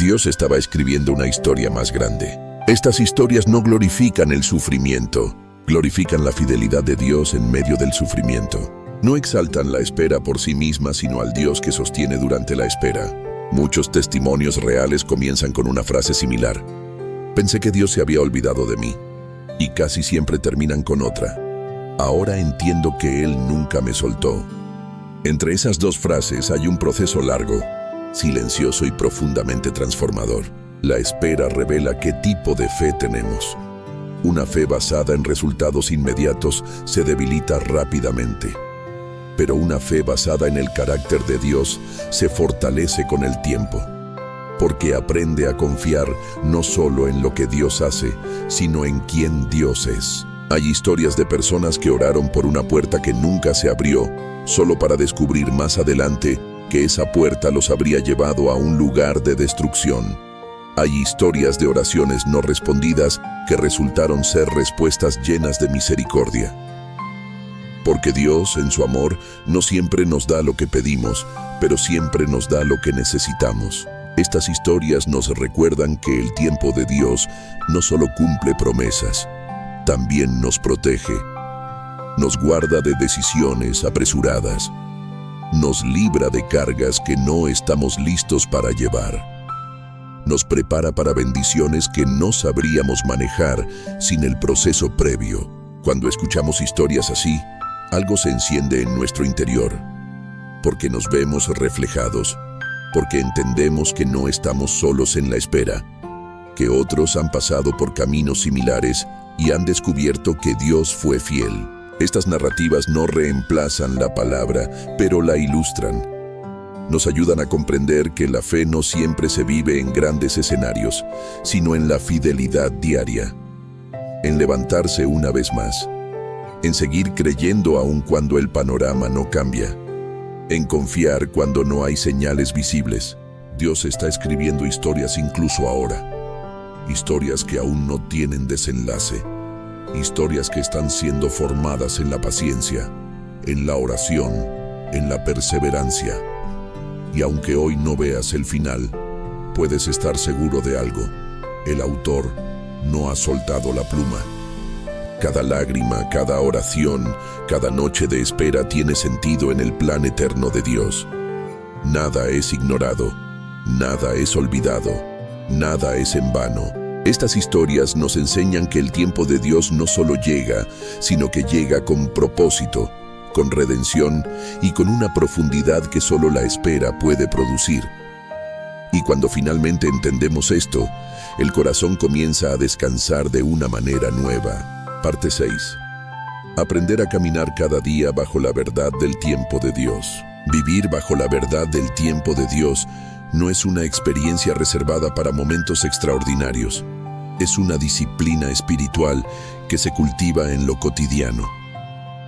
S1: Dios estaba escribiendo una historia más grande. Estas historias no glorifican el sufrimiento, glorifican la fidelidad de Dios en medio del sufrimiento. No exaltan la espera por sí misma, sino al Dios que sostiene durante la espera. Muchos testimonios reales comienzan con una frase similar. Pensé que Dios se había olvidado de mí, y casi siempre terminan con otra. Ahora entiendo que Él nunca me soltó. Entre esas dos frases hay un proceso largo, silencioso y profundamente transformador. La espera revela qué tipo de fe tenemos. Una fe basada en resultados inmediatos se debilita rápidamente. Pero una fe basada en el carácter de Dios se fortalece con el tiempo, porque aprende a confiar no solo en lo que Dios hace, sino en quién Dios es. Hay historias de personas que oraron por una puerta que nunca se abrió, solo para descubrir más adelante que esa puerta los habría llevado a un lugar de destrucción. Hay historias de oraciones no respondidas que resultaron ser respuestas llenas de misericordia. Porque Dios, en su amor, no siempre nos da lo que pedimos, pero siempre nos da lo que necesitamos. Estas historias nos recuerdan que el tiempo de Dios no solo cumple promesas, también nos protege, nos guarda de decisiones apresuradas, nos libra de cargas que no estamos listos para llevar, nos prepara para bendiciones que no sabríamos manejar sin el proceso previo. Cuando escuchamos historias así, algo se enciende en nuestro interior, porque nos vemos reflejados, porque entendemos que no estamos solos en la espera, que otros han pasado por caminos similares y han descubierto que Dios fue fiel. Estas narrativas no reemplazan la palabra, pero la ilustran. Nos ayudan a comprender que la fe no siempre se vive en grandes escenarios, sino en la fidelidad diaria, en levantarse una vez más, en seguir creyendo aun cuando el panorama no cambia, en confiar cuando no hay señales visibles. Dios está escribiendo historias incluso ahora, historias que aún no tienen desenlace, historias que están siendo formadas en la paciencia, en la oración, en la perseverancia. Y aunque hoy no veas el final, puedes estar seguro de algo: el autor no ha soltado la pluma. Cada lágrima, cada oración, cada noche de espera tiene sentido en el plan eterno de Dios. Nada es ignorado, nada es olvidado, nada es en vano. Estas historias nos enseñan que el tiempo de Dios no solo llega, sino que llega con propósito, con redención y con una profundidad que solo la espera puede producir. Y cuando finalmente entendemos esto, el corazón comienza a descansar de una manera nueva. Parte 6. Aprender a caminar cada día bajo la verdad del tiempo de Dios. Vivir bajo la verdad del tiempo de Dios no es una experiencia reservada para momentos extraordinarios. Es una disciplina espiritual que se cultiva en lo cotidiano.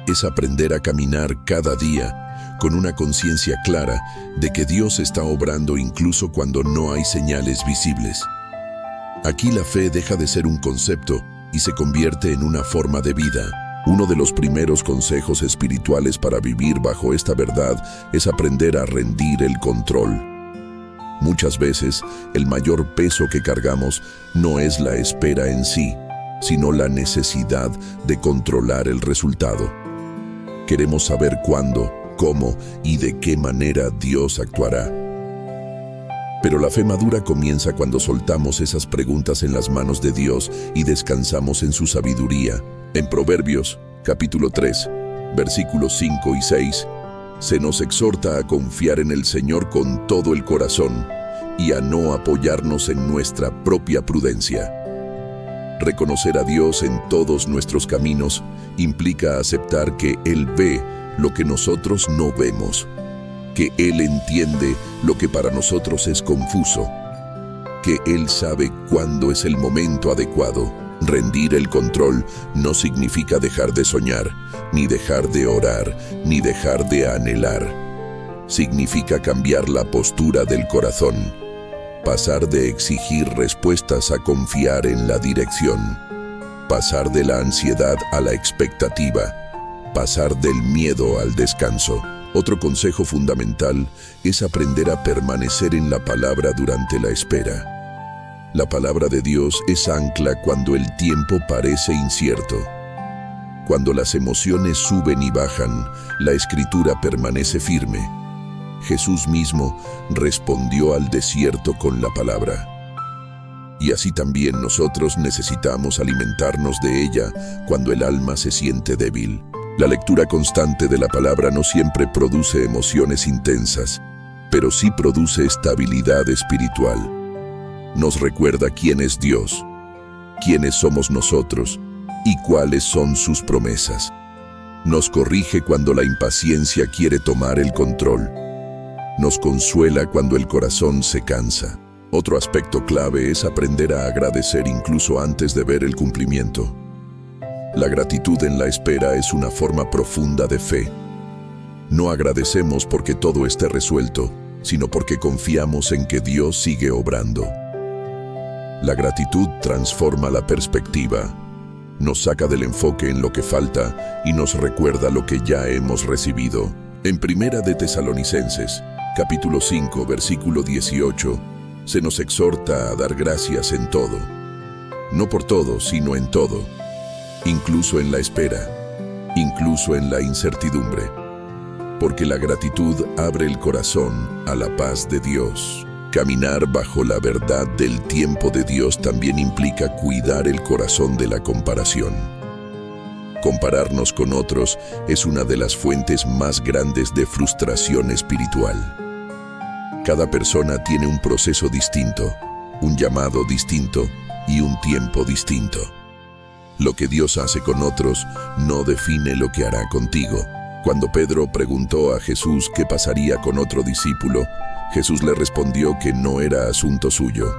S1: Es aprender a caminar cada día con una conciencia clara de que Dios está obrando incluso cuando no hay señales visibles. Aquí la fe deja de ser un concepto y se convierte en una forma de vida. Uno de los primeros consejos espirituales para vivir bajo esta verdad es aprender a rendir el control. Muchas veces, el mayor peso que cargamos no es la espera en sí, sino la necesidad de controlar el resultado. Queremos saber cuándo, cómo y de qué manera Dios actuará. Pero la fe madura comienza cuando soltamos esas preguntas en las manos de Dios y descansamos en su sabiduría. En Proverbios, capítulo 3, versículos 5 y 6, Se nos exhorta a confiar en el Señor con todo el corazón y a no apoyarnos en nuestra propia prudencia. Reconocer a Dios en todos nuestros caminos implica aceptar que Él ve lo que nosotros no vemos, que Él entiende lo que para nosotros es confuso, que Él sabe cuándo es el momento adecuado. Rendir el control no significa dejar de soñar, ni dejar de orar, ni dejar de anhelar. Significa cambiar la postura del corazón, pasar de exigir respuestas a confiar en la dirección, pasar de la ansiedad a la expectativa, pasar del miedo al descanso. Otro consejo fundamental es aprender a permanecer en la palabra durante la espera. La palabra de Dios es ancla cuando el tiempo parece incierto. Cuando las emociones suben y bajan, la Escritura permanece firme. Jesús mismo respondió al desierto con la palabra. Y así también nosotros necesitamos alimentarnos de ella cuando el alma se siente débil. La lectura constante de la palabra no siempre produce emociones intensas, pero sí produce estabilidad espiritual. Nos recuerda quién es Dios, quiénes somos nosotros y cuáles son sus promesas. Nos corrige cuando la impaciencia quiere tomar el control. Nos consuela cuando el corazón se cansa. Otro aspecto clave es aprender a agradecer incluso antes de ver el cumplimiento. La gratitud en la espera es una forma profunda de fe. No agradecemos porque todo esté resuelto, sino porque confiamos en que Dios sigue obrando. La gratitud transforma la perspectiva, nos saca del enfoque en lo que falta y nos recuerda lo que ya hemos recibido. En Primera de Tesalonicenses, capítulo 5, versículo 18, se nos exhorta a dar gracias en todo. No por todo, sino en todo, incluso en la espera, incluso en la incertidumbre, porque la gratitud abre el corazón a la paz de Dios. Caminar bajo la verdad del tiempo de Dios también implica cuidar el corazón de la comparación. Compararnos con otros es una de las fuentes más grandes de frustración espiritual. Cada persona tiene un proceso distinto, un llamado distinto y un tiempo distinto. Lo que Dios hace con otros no define lo que hará contigo. Cuando Pedro preguntó a Jesús qué pasaría con otro discípulo, Jesús le respondió que no era asunto suyo.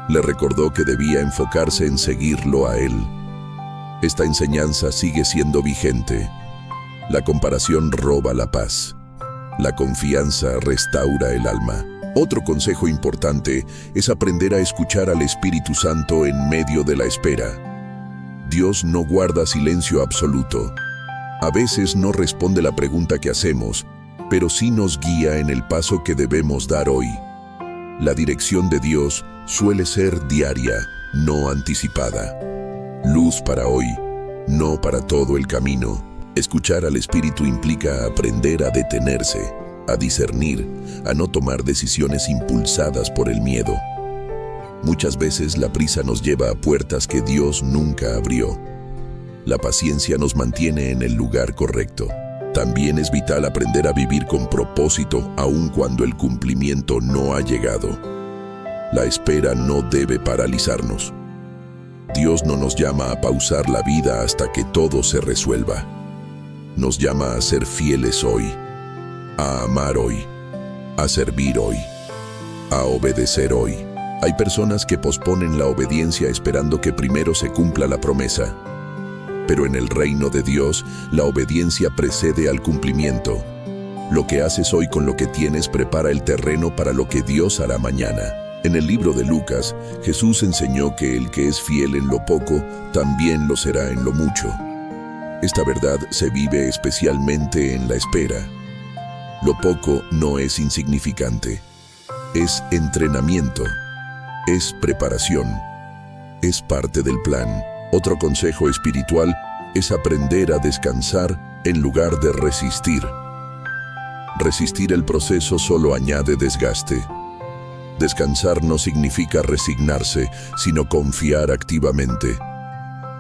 S1: Le recordó que debía enfocarse en seguirlo a él. Esta enseñanza sigue siendo vigente. La comparación roba la paz. La confianza restaura el alma. Otro consejo importante es aprender a escuchar al Espíritu Santo en medio de la espera. Dios no guarda silencio absoluto. A veces no responde la pregunta que hacemos, pero sí nos guía en el paso que debemos dar hoy. La dirección de Dios suele ser diaria, no anticipada. Luz para hoy, no para todo el camino. Escuchar al Espíritu implica aprender a detenerse, a discernir, a no tomar decisiones impulsadas por el miedo. Muchas veces la prisa nos lleva a puertas que Dios nunca abrió. La paciencia nos mantiene en el lugar correcto. También es vital aprender a vivir con propósito aun cuando el cumplimiento no ha llegado. La espera no debe paralizarnos. Dios no nos llama a pausar la vida hasta que todo se resuelva. Nos llama a ser fieles hoy, a amar hoy, a servir hoy, a obedecer hoy. Hay personas que posponen la obediencia esperando que primero se cumpla la promesa. Pero en el reino de Dios, la obediencia precede al cumplimiento. Lo que haces hoy con lo que tienes prepara el terreno para lo que Dios hará mañana. En el libro de Lucas, Jesús enseñó que el que es fiel en lo poco, también lo será en lo mucho. Esta verdad se vive especialmente en la espera. Lo poco no es insignificante. Es entrenamiento. Es preparación. Es parte del plan. Otro consejo espiritual es aprender a descansar en lugar de resistir. Resistir el proceso solo añade desgaste. Descansar no significa resignarse, sino confiar activamente.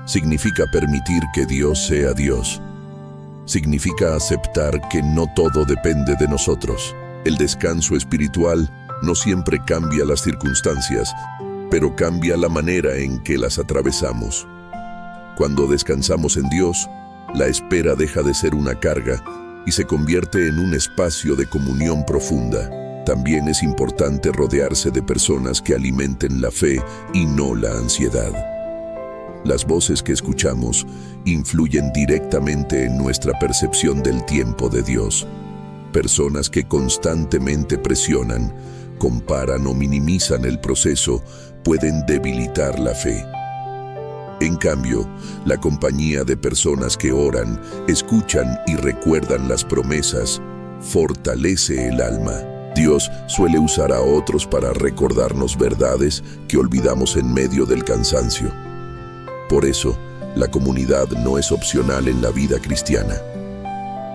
S1: Significa permitir que Dios sea Dios. Significa aceptar que no todo depende de nosotros. El descanso espiritual no siempre cambia las circunstancias, pero cambia la manera en que las atravesamos. Cuando descansamos en Dios, la espera deja de ser una carga y se convierte en un espacio de comunión profunda. También es importante rodearse de personas que alimenten la fe y no la ansiedad. Las voces que escuchamos influyen directamente en nuestra percepción del tiempo de Dios. Personas que constantemente presionan, comparan o minimizan el proceso pueden debilitar la fe. En cambio, la compañía de personas que oran, escuchan y recuerdan las promesas fortalece el alma. Dios suele usar a otros para recordarnos verdades que olvidamos en medio del cansancio. Por eso, la comunidad no es opcional en la vida cristiana.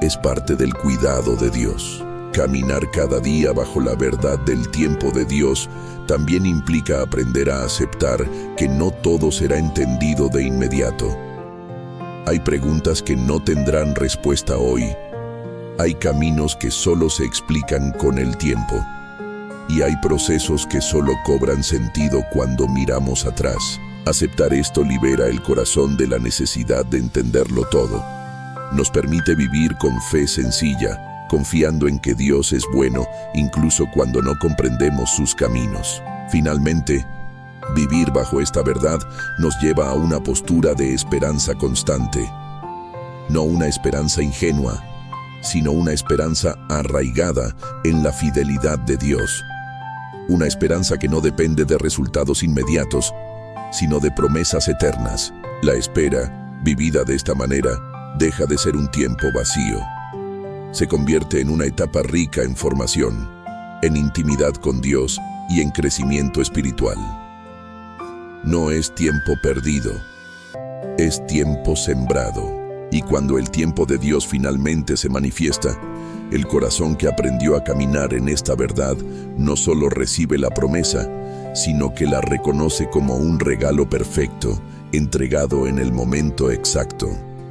S1: Es parte del cuidado de Dios. Caminar cada día bajo la verdad del tiempo de Dios también implica aprender a aceptar que no todo será entendido de inmediato. Hay preguntas que no tendrán respuesta hoy. Hay caminos que solo se explican con el tiempo. Y hay procesos que solo cobran sentido cuando miramos atrás. Aceptar esto libera el corazón de la necesidad de entenderlo todo. Nos permite vivir con fe sencilla, confiando en que Dios es bueno, incluso cuando no comprendemos sus caminos. Finalmente, vivir bajo esta verdad nos lleva a una postura de esperanza constante. No una esperanza ingenua, sino una esperanza arraigada en la fidelidad de Dios. Una esperanza que no depende de resultados inmediatos, sino de promesas eternas. La espera, vivida de esta manera, deja de ser un tiempo vacío. Se convierte en una etapa rica en formación, en intimidad con Dios y en crecimiento espiritual. No es tiempo perdido, es tiempo sembrado. Y cuando el tiempo de Dios finalmente se manifiesta, el corazón que aprendió a caminar en esta verdad no solo recibe la promesa, sino que la reconoce como un regalo perfecto, entregado en el momento exacto.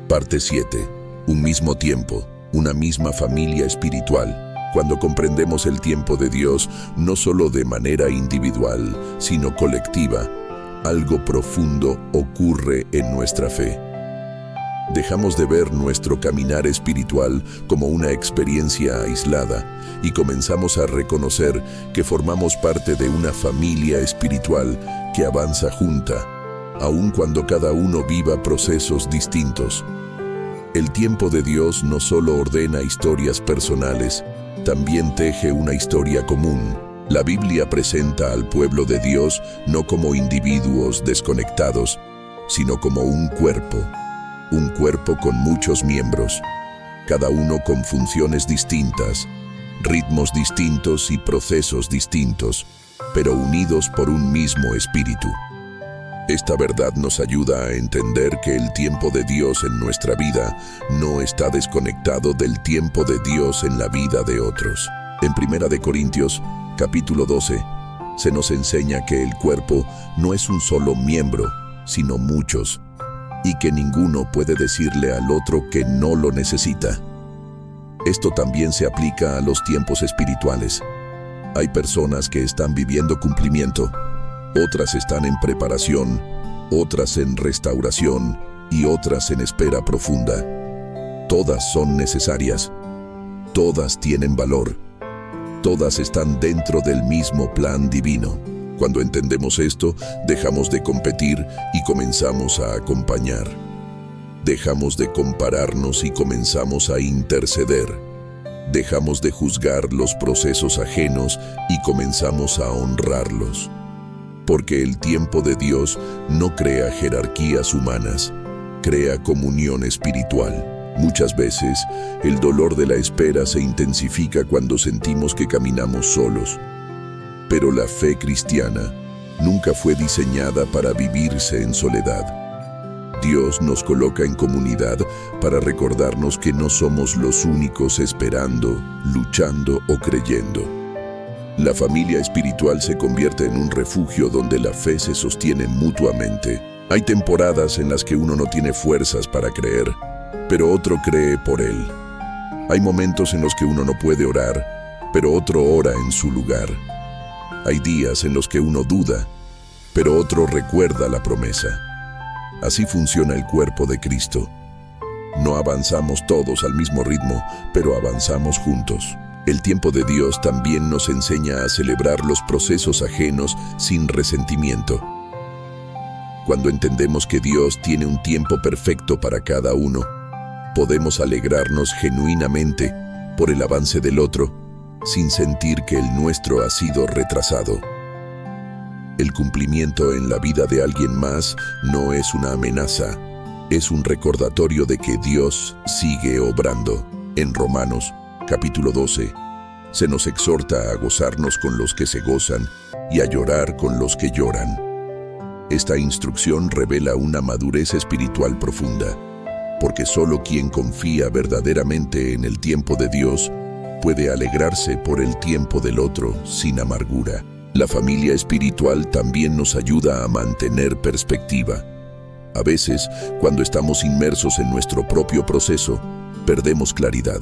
S1: Parte 7. Un mismo tiempo, una misma familia espiritual. Cuando comprendemos el tiempo de Dios, no solo de manera individual, sino colectiva, algo profundo ocurre en nuestra fe. Dejamos de ver nuestro caminar espiritual como una experiencia aislada y comenzamos a reconocer que formamos parte de una familia espiritual que avanza junta, aun cuando cada uno viva procesos distintos. El tiempo de Dios no solo ordena historias personales, también teje una historia común. La Biblia presenta al pueblo de Dios no como individuos desconectados, sino como un cuerpo con muchos miembros, cada uno con funciones distintas, ritmos distintos y procesos distintos, pero unidos por un mismo espíritu. Esta verdad nos ayuda a entender que el tiempo de Dios en nuestra vida no está desconectado del tiempo de Dios en la vida de otros. En 1 Corintios, capítulo 12, se nos enseña que el cuerpo no es un solo miembro, sino muchos, y que ninguno puede decirle al otro que no lo necesita. Esto también se aplica a los tiempos espirituales. Hay personas que están viviendo cumplimiento, otras están en preparación, otras en restauración y otras en espera profunda. Todas son necesarias, todas tienen valor, todas están dentro del mismo plan divino. Cuando entendemos esto, dejamos de competir y comenzamos a acompañar. Dejamos de compararnos y comenzamos a interceder. Dejamos de juzgar los procesos ajenos y comenzamos a honrarlos. Porque el tiempo de Dios no crea jerarquías humanas, crea comunión espiritual. Muchas veces, el dolor de la espera se intensifica cuando sentimos que caminamos solos. Pero la fe cristiana nunca fue diseñada para vivirse en soledad. Dios nos coloca en comunidad para recordarnos que no somos los únicos esperando, luchando o creyendo. La familia espiritual se convierte en un refugio donde la fe se sostiene mutuamente. Hay temporadas en las que uno no tiene fuerzas para creer, pero otro cree por él. Hay momentos en los que uno no puede orar, pero otro ora en su lugar. Hay días en los que uno duda, pero otro recuerda la promesa. Así funciona el cuerpo de Cristo. No avanzamos todos al mismo ritmo, pero avanzamos juntos. El tiempo de Dios también nos enseña a celebrar los procesos ajenos sin resentimiento. Cuando entendemos que Dios tiene un tiempo perfecto para cada uno, podemos alegrarnos genuinamente por el avance del otro, sin sentir que el nuestro ha sido retrasado. El cumplimiento en la vida de alguien más no es una amenaza, es un recordatorio de que Dios sigue obrando. En Romanos, capítulo 12, se nos exhorta a gozarnos con los que se gozan y a llorar con los que lloran. Esta instrucción revela una madurez espiritual profunda, porque solo quien confía verdaderamente en el tiempo de Dios puede alegrarse por el tiempo del otro sin amargura. La familia espiritual también nos ayuda a mantener perspectiva. A veces, cuando estamos inmersos en nuestro propio proceso, perdemos claridad.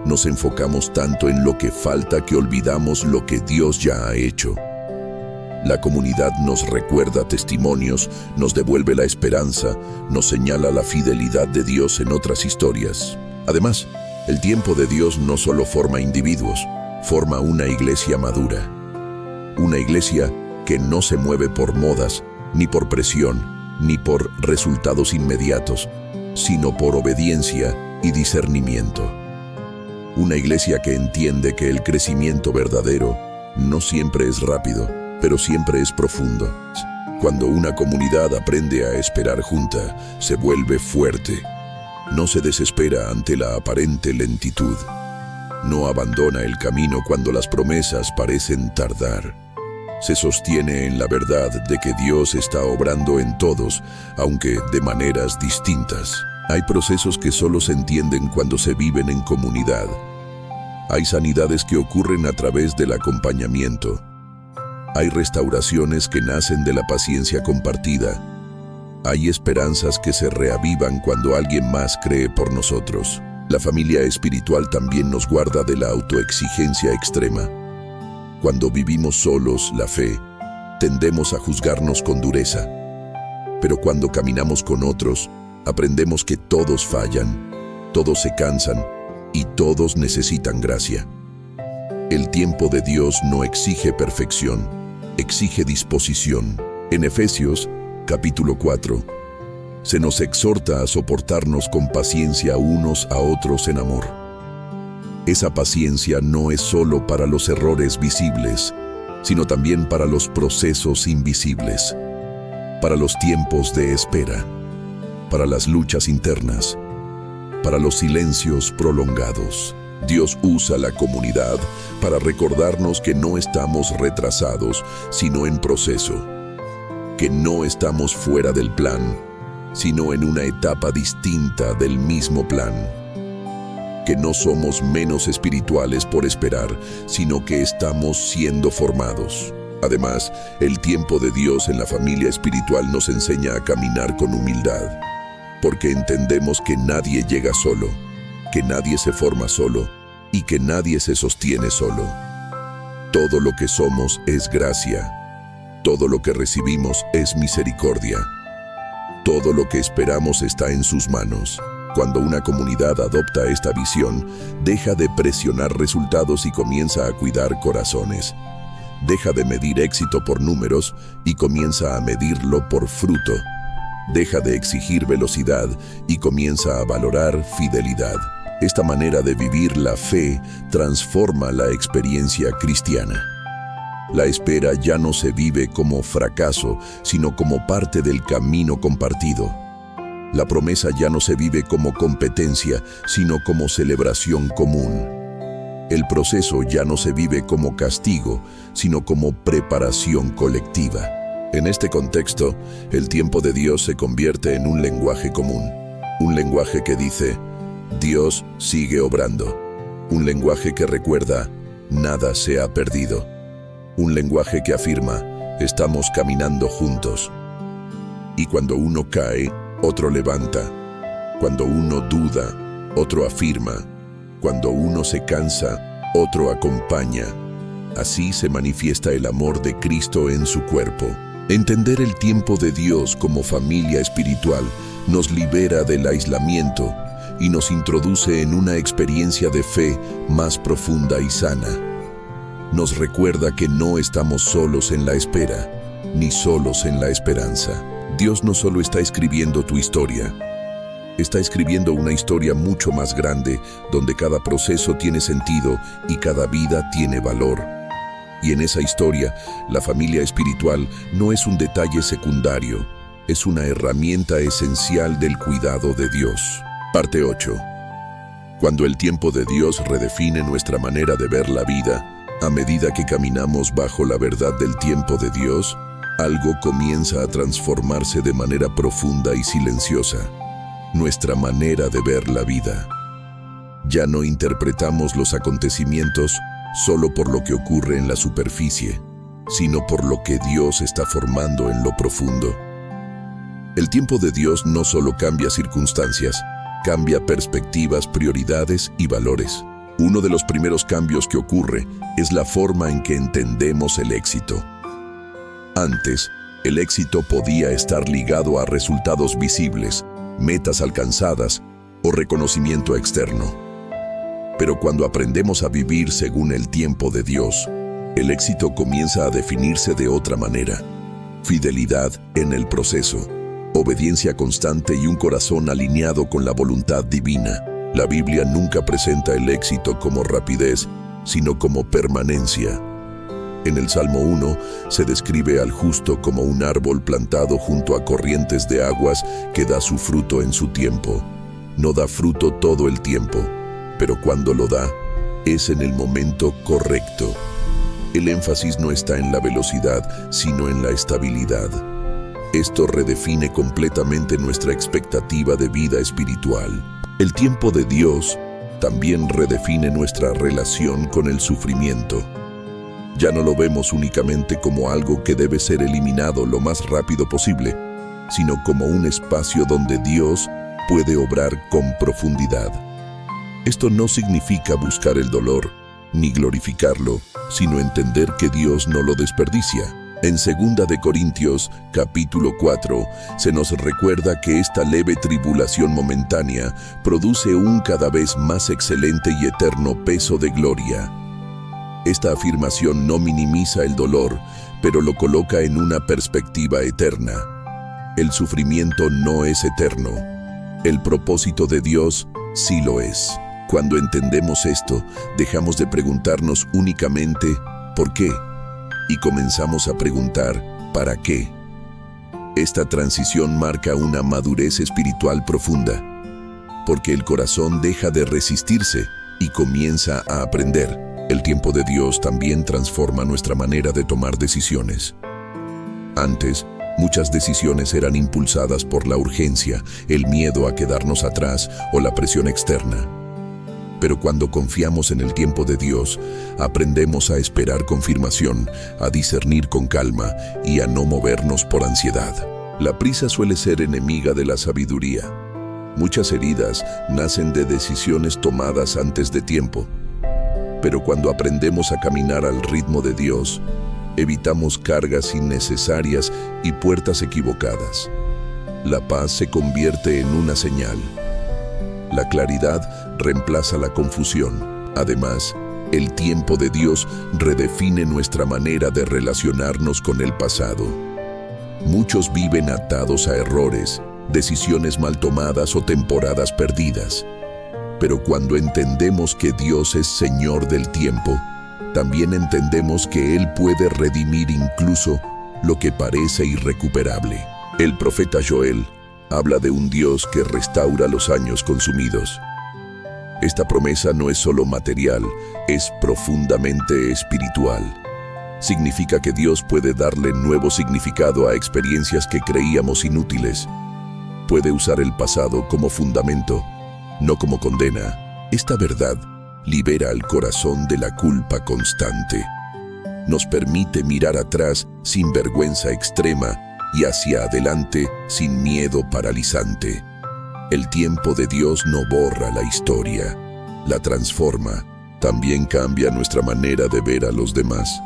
S1: Nos enfocamos tanto en lo que falta que olvidamos lo que Dios ya ha hecho. La comunidad nos recuerda testimonios, nos devuelve la esperanza, nos señala la fidelidad de Dios en otras historias. Además, el tiempo de Dios no solo forma individuos, forma una iglesia madura. Una iglesia que no se mueve por modas, ni por presión, ni por resultados inmediatos, sino por obediencia y discernimiento. Una iglesia que entiende que el crecimiento verdadero no siempre es rápido, pero siempre es profundo. Cuando una comunidad aprende a esperar junta, se vuelve fuerte. No se desespera ante la aparente lentitud. No abandona el camino cuando las promesas parecen tardar. Se sostiene en la verdad de que Dios está obrando en todos, aunque de maneras distintas. Hay procesos que solo se entienden cuando se viven en comunidad. Hay sanidades que ocurren a través del acompañamiento. Hay restauraciones que nacen de la paciencia compartida. Hay esperanzas que se reavivan cuando alguien más cree por nosotros. La familia espiritual también nos guarda de la autoexigencia extrema. Cuando vivimos solos la fe, tendemos a juzgarnos con dureza. Pero cuando caminamos con otros, aprendemos que todos fallan, todos se cansan y todos necesitan gracia. El tiempo de Dios no exige perfección, exige disposición. En Efesios, capítulo 4, se nos exhorta a soportarnos con paciencia unos a otros en amor. Esa paciencia no es solo para los errores visibles, sino también para los procesos invisibles, para los tiempos de espera, para las luchas internas, para los silencios prolongados. Dios usa la comunidad para recordarnos que no estamos retrasados, sino en proceso, que no estamos fuera del plan, sino en una etapa distinta del mismo plan, que no somos menos espirituales por esperar, sino que estamos siendo formados. Además, el tiempo de Dios en la familia espiritual nos enseña a caminar con humildad, porque entendemos que nadie llega solo, que nadie se forma solo y que nadie se sostiene solo. Todo lo que somos es gracia, todo lo que recibimos es misericordia, todo lo que esperamos está en sus manos. Cuando una comunidad adopta esta visión, deja de presionar resultados y comienza a cuidar corazones. Deja de medir éxito por números y comienza a medirlo por fruto. Deja de exigir velocidad y comienza a valorar fidelidad. Esta manera de vivir la fe transforma la experiencia cristiana. La espera ya no se vive como fracaso, sino como parte del camino compartido. La promesa ya no se vive como competencia, sino como celebración común. El proceso ya no se vive como castigo, sino como preparación colectiva. En este contexto, el tiempo de Dios se convierte en un lenguaje común. Un lenguaje que dice, Dios sigue obrando. Un lenguaje que recuerda, nada se ha perdido. Un lenguaje que afirma, estamos caminando juntos. Y cuando uno cae, otro levanta. Cuando uno duda, otro afirma. Cuando uno se cansa, otro acompaña. Así se manifiesta el amor de Cristo en su cuerpo. Entender el tiempo de Dios como familia espiritual nos libera del aislamiento y nos introduce en una experiencia de fe más profunda y sana. Nos recuerda que no estamos solos en la espera, ni solos en la esperanza. Dios no solo está escribiendo tu historia, está escribiendo una historia mucho más grande, donde cada proceso tiene sentido y cada vida tiene valor. Y en esa historia, la familia espiritual no es un detalle secundario, es una herramienta esencial del cuidado de Dios. Parte 8. Cuando el tiempo de Dios redefine nuestra manera de ver la vida, a medida que caminamos bajo la verdad del tiempo de Dios, algo comienza a transformarse de manera profunda y silenciosa. Nuestra manera de ver la vida. Ya no interpretamos los acontecimientos solo por lo que ocurre en la superficie, sino por lo que Dios está formando en lo profundo. El tiempo de Dios no solo cambia circunstancias, cambia perspectivas, prioridades y valores. Uno de los primeros cambios que ocurre es la forma en que entendemos el éxito. Antes, el éxito podía estar ligado a resultados visibles, metas alcanzadas o reconocimiento externo. Pero cuando aprendemos a vivir según el tiempo de Dios, el éxito comienza a definirse de otra manera. Fidelidad en el proceso, obediencia constante y un corazón alineado con la voluntad divina. La Biblia nunca presenta el éxito como rapidez, sino como permanencia. En el Salmo 1 se describe al justo como un árbol plantado junto a corrientes de aguas que da su fruto en su tiempo. No da fruto todo el tiempo, pero cuando lo da, es en el momento correcto. El énfasis no está en la velocidad, sino en la estabilidad. Esto redefine completamente nuestra expectativa de vida espiritual. El tiempo de Dios también redefine nuestra relación con el sufrimiento. Ya no lo vemos únicamente como algo que debe ser eliminado lo más rápido posible, sino como un espacio donde Dios puede obrar con profundidad. Esto no significa buscar el dolor, ni glorificarlo, sino entender que Dios no lo desperdicia. En 2 de Corintios, capítulo 4, se nos recuerda que esta leve tribulación momentánea produce un cada vez más excelente y eterno peso de gloria. Esta afirmación no minimiza el dolor, pero lo coloca en una perspectiva eterna. El sufrimiento no es eterno. El propósito de Dios sí lo es. Cuando entendemos esto, dejamos de preguntarnos únicamente ¿por qué? Y comenzamos a preguntar ¿para qué? Esta transición marca una madurez espiritual profunda, porque el corazón deja de resistirse y comienza a aprender. El tiempo de Dios también transforma nuestra manera de tomar decisiones. Antes, muchas decisiones eran impulsadas por la urgencia, el miedo a quedarnos atrás o la presión externa. Pero cuando confiamos en el tiempo de Dios, aprendemos a esperar confirmación, a discernir con calma y a no movernos por ansiedad. La prisa suele ser enemiga de la sabiduría. Muchas heridas nacen de decisiones tomadas antes de tiempo. Pero cuando aprendemos a caminar al ritmo de Dios, evitamos cargas innecesarias y puertas equivocadas. La paz se convierte en una señal. La claridad reemplaza la confusión. Además, el tiempo de Dios redefine nuestra manera de relacionarnos con el pasado. Muchos viven atados a errores, decisiones mal tomadas o temporadas perdidas. Pero cuando entendemos que Dios es Señor del tiempo, también entendemos que Él puede redimir incluso lo que parece irrecuperable. El profeta Joel habla de un Dios que restaura los años consumidos. Esta promesa no es solo material, es profundamente espiritual. Significa que Dios puede darle nuevo significado a experiencias que creíamos inútiles. Puede usar el pasado como fundamento, no como condena. Esta verdad libera al corazón de la culpa constante. Nos permite mirar atrás sin vergüenza extrema y hacia adelante sin miedo paralizante. El tiempo de Dios no borra la historia, la transforma, también cambia nuestra manera de ver a los demás.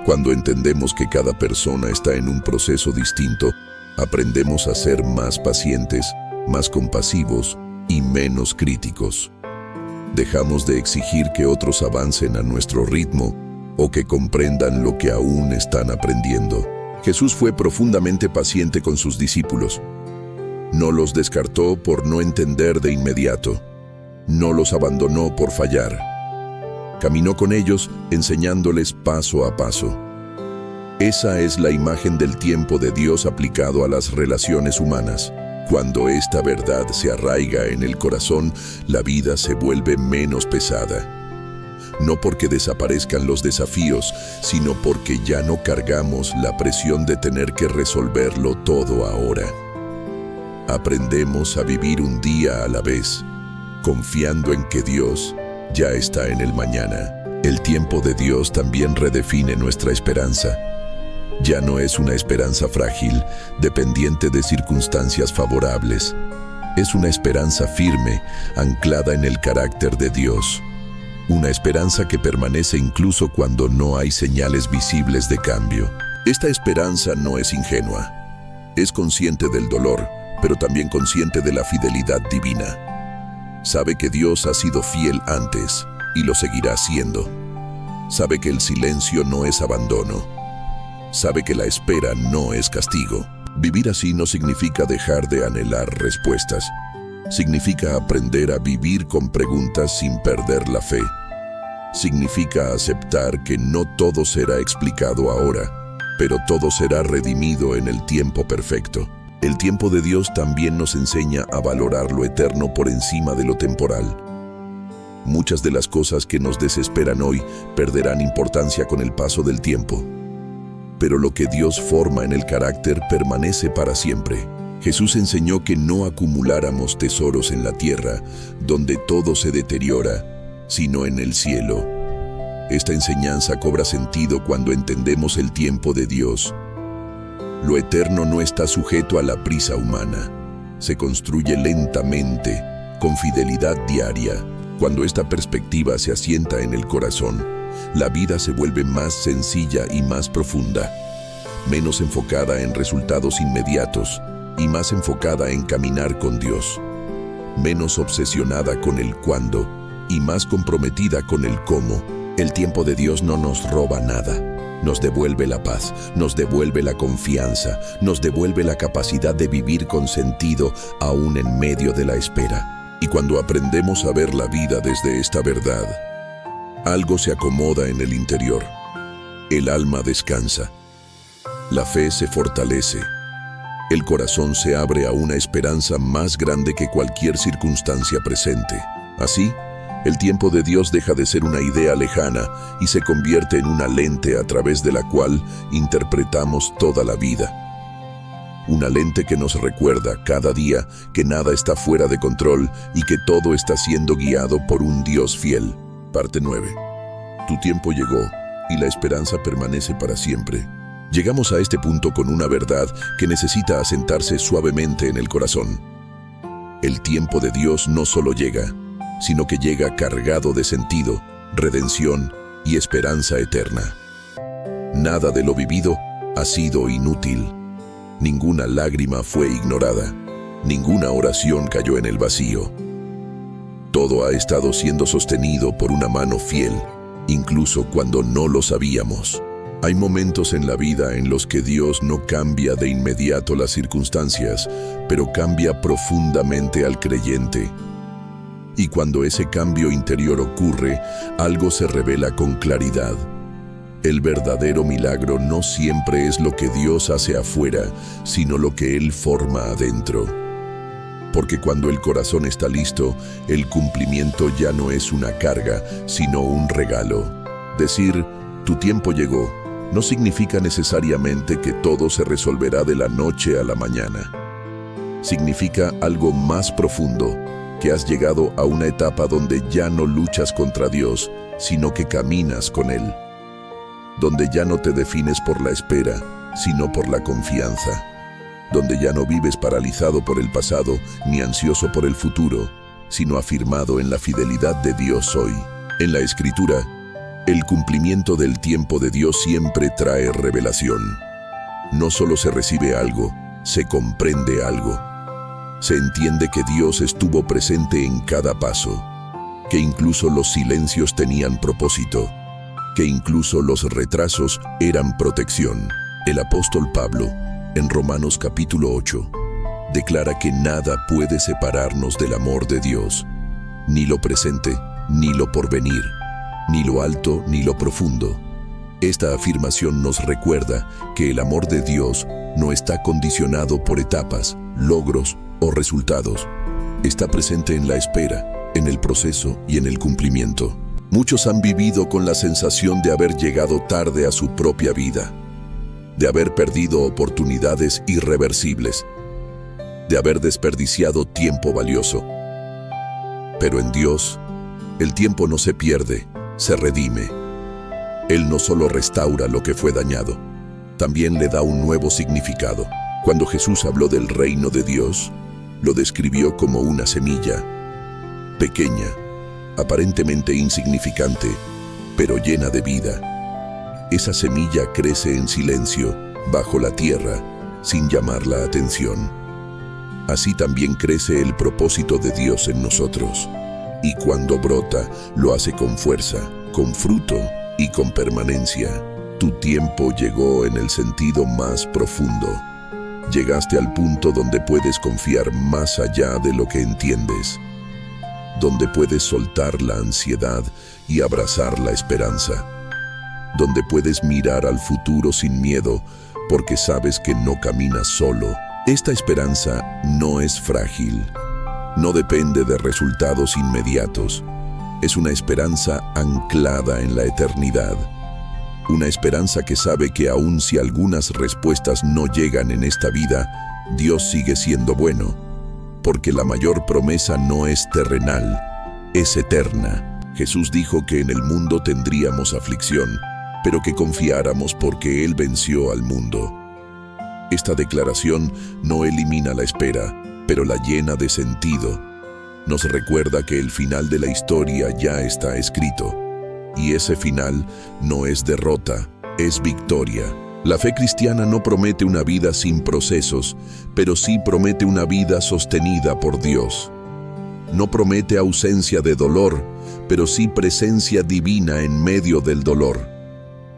S1: Cuando entendemos que cada persona está en un proceso distinto, aprendemos a ser más pacientes, más compasivos y menos críticos. Dejamos de exigir que otros avancen a nuestro ritmo o que comprendan lo que aún están aprendiendo. Jesús fue profundamente paciente con sus discípulos. No los descartó por no entender de inmediato. No los abandonó por fallar. Caminó con ellos, enseñándoles paso a paso. Esa es la imagen del tiempo de Dios aplicado a las relaciones humanas. Cuando esta verdad se arraiga en el corazón, la vida se vuelve menos pesada. No porque desaparezcan los desafíos, sino porque ya no cargamos la presión de tener que resolverlo todo ahora. Aprendemos a vivir un día a la vez, confiando en que Dios ya está en el mañana. El tiempo de Dios también redefine nuestra esperanza. Ya no es una esperanza frágil, dependiente de circunstancias favorables. Es una esperanza firme, anclada en el carácter de Dios. Una esperanza que permanece incluso cuando no hay señales visibles de cambio. Esta esperanza no es ingenua. Es consciente del dolor, pero también consciente de la fidelidad divina. Sabe que Dios ha sido fiel antes y lo seguirá siendo. Sabe que el silencio no es abandono. Sabe que la espera no es castigo. Vivir así no significa dejar de anhelar respuestas. Significa aprender a vivir con preguntas sin perder la fe. Significa aceptar que no todo será explicado ahora, pero todo será redimido en el tiempo perfecto. El tiempo de Dios también nos enseña a valorar lo eterno por encima de lo temporal. Muchas de las cosas que nos desesperan hoy perderán importancia con el paso del tiempo. Pero lo que Dios forma en el carácter permanece para siempre. Jesús enseñó que no acumuláramos tesoros en la tierra, donde todo se deteriora, sino en el cielo. Esta enseñanza cobra sentido cuando entendemos el tiempo de Dios. Lo eterno no está sujeto a la prisa humana. Se construye lentamente, con fidelidad diaria. Cuando esta perspectiva se asienta en el corazón, la vida se vuelve más sencilla y más profunda, menos enfocada en resultados inmediatos y más enfocada en caminar con Dios, menos obsesionada con el cuándo y más comprometida con el cómo. El tiempo de Dios no nos roba nada. Nos devuelve la paz, nos devuelve la confianza, nos devuelve la capacidad de vivir con sentido aún en medio de la espera. Y cuando aprendemos a ver la vida desde esta verdad, algo se acomoda en el interior. El alma descansa. La fe se fortalece. El corazón se abre a una esperanza más grande que cualquier circunstancia presente. Así, el tiempo de Dios deja de ser una idea lejana y se convierte en una lente a través de la cual interpretamos toda la vida. Una lente que nos recuerda cada día que nada está fuera de control y que todo está siendo guiado por un Dios fiel. Parte 9. Tu tiempo llegó y la esperanza permanece para siempre. Llegamos a este punto con una verdad que necesita asentarse suavemente en el corazón. El tiempo de Dios no solo llega, sino que llega cargado de sentido, redención y esperanza eterna. Nada de lo vivido ha sido inútil. Ninguna lágrima fue ignorada. Ninguna oración cayó en el vacío. Todo ha estado siendo sostenido por una mano fiel, incluso cuando no lo sabíamos. Hay momentos en la vida en los que Dios no cambia de inmediato las circunstancias, pero cambia profundamente al creyente. Y cuando ese cambio interior ocurre, algo se revela con claridad. El verdadero milagro no siempre es lo que Dios hace afuera, sino lo que Él forma adentro. Porque cuando el corazón está listo, el cumplimiento ya no es una carga, sino un regalo. Decir, tu tiempo llegó, no significa necesariamente que todo se resolverá de la noche a la mañana. Significa algo más profundo, que has llegado a una etapa donde ya no luchas contra Dios, sino que caminas con Él. Donde ya no te defines por la espera, sino por la confianza. donde ya no vives paralizado por el pasado ni ansioso por el futuro, sino afirmado en la fidelidad de Dios hoy. En la Escritura, el cumplimiento del tiempo de Dios siempre trae revelación. No solo se recibe algo, se comprende algo. Se entiende que Dios estuvo presente en cada paso, que incluso los silencios tenían propósito, que incluso los retrasos eran protección. El apóstol Pablo, en Romanos capítulo 8, declara que nada puede separarnos del amor de Dios, ni lo presente, ni lo porvenir, ni lo alto, ni lo profundo. Esta afirmación nos recuerda que el amor de Dios no está condicionado por etapas, logros o resultados. Está presente en la espera, en el proceso y en el cumplimiento. Muchos han vivido con la sensación de haber llegado tarde a su propia vida, de haber perdido oportunidades irreversibles, de haber desperdiciado tiempo valioso. Pero en Dios, el tiempo no se pierde, se redime. Él no solo restaura lo que fue dañado, también le da un nuevo significado. Cuando Jesús habló del reino de Dios, lo describió como una semilla, pequeña, aparentemente insignificante, pero llena de vida. Esa semilla crece en silencio, bajo la tierra, sin llamar la atención. Así también crece el propósito de Dios en nosotros. Y cuando brota, lo hace con fuerza, con fruto y con permanencia. Tu tiempo llegó en el sentido más profundo. Llegaste al punto donde puedes confiar más allá de lo que entiendes, donde puedes soltar la ansiedad y abrazar la esperanza, donde puedes mirar al futuro sin miedo porque sabes que no caminas solo. Esta esperanza no es frágil, no depende de resultados inmediatos. Es una esperanza anclada en la eternidad. Una esperanza que sabe que aun si algunas respuestas no llegan en esta vida, Dios sigue siendo bueno, porque la mayor promesa no es terrenal, es eterna. Jesús dijo que en el mundo tendríamos aflicción, pero que confiáramos porque Él venció al mundo. Esta declaración no elimina la espera, pero la llena de sentido. Nos recuerda que el final de la historia ya está escrito. Y ese final no es derrota, es victoria. La fe cristiana no promete una vida sin procesos, pero sí promete una vida sostenida por Dios. No promete ausencia de dolor, pero sí presencia divina en medio del dolor.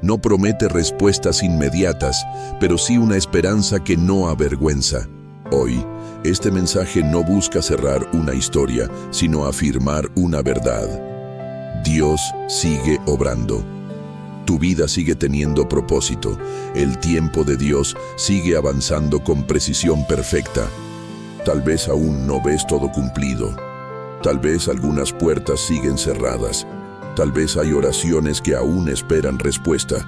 S1: No promete respuestas inmediatas, pero sí una esperanza que no avergüenza. Hoy, este mensaje no busca cerrar una historia, sino afirmar una verdad. Dios sigue obrando. Tu vida sigue teniendo propósito. El tiempo de Dios sigue avanzando con precisión perfecta. Tal vez aún no ves todo cumplido. Tal vez algunas puertas siguen cerradas. Tal vez hay oraciones que aún esperan respuesta.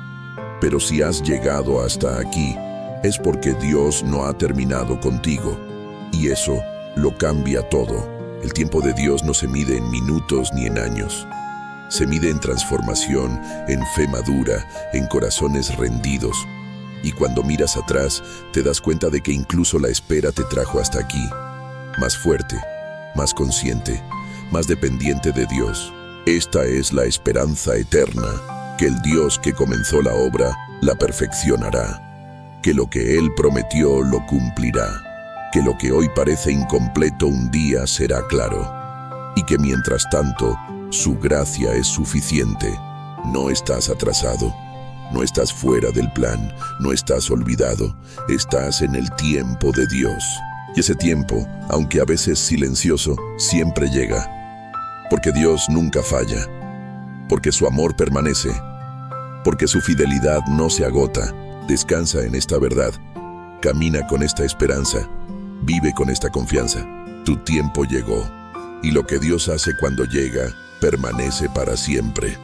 S1: Pero si has llegado hasta aquí, es porque Dios no ha terminado contigo. Y eso lo cambia todo. El tiempo de Dios no se mide en minutos ni en años. Se mide en transformación, en fe madura, en corazones rendidos. Y cuando miras atrás, te das cuenta de que incluso la espera te trajo hasta aquí. Más fuerte, más consciente, más dependiente de Dios. Esta es la esperanza eterna, que el Dios que comenzó la obra la perfeccionará, que lo que Él prometió lo cumplirá, que lo que hoy parece incompleto un día será claro, y que mientras tanto, su gracia es suficiente. No estás atrasado, no estás fuera del plan, no estás olvidado, estás en el tiempo de Dios. Y ese tiempo, aunque a veces silencioso, siempre llega. Porque Dios nunca falla, porque su amor permanece, porque su fidelidad no se agota. Descansa en esta verdad, camina con esta esperanza, vive con esta confianza. Tu tiempo llegó, y lo que Dios hace cuando llega, permanece para siempre.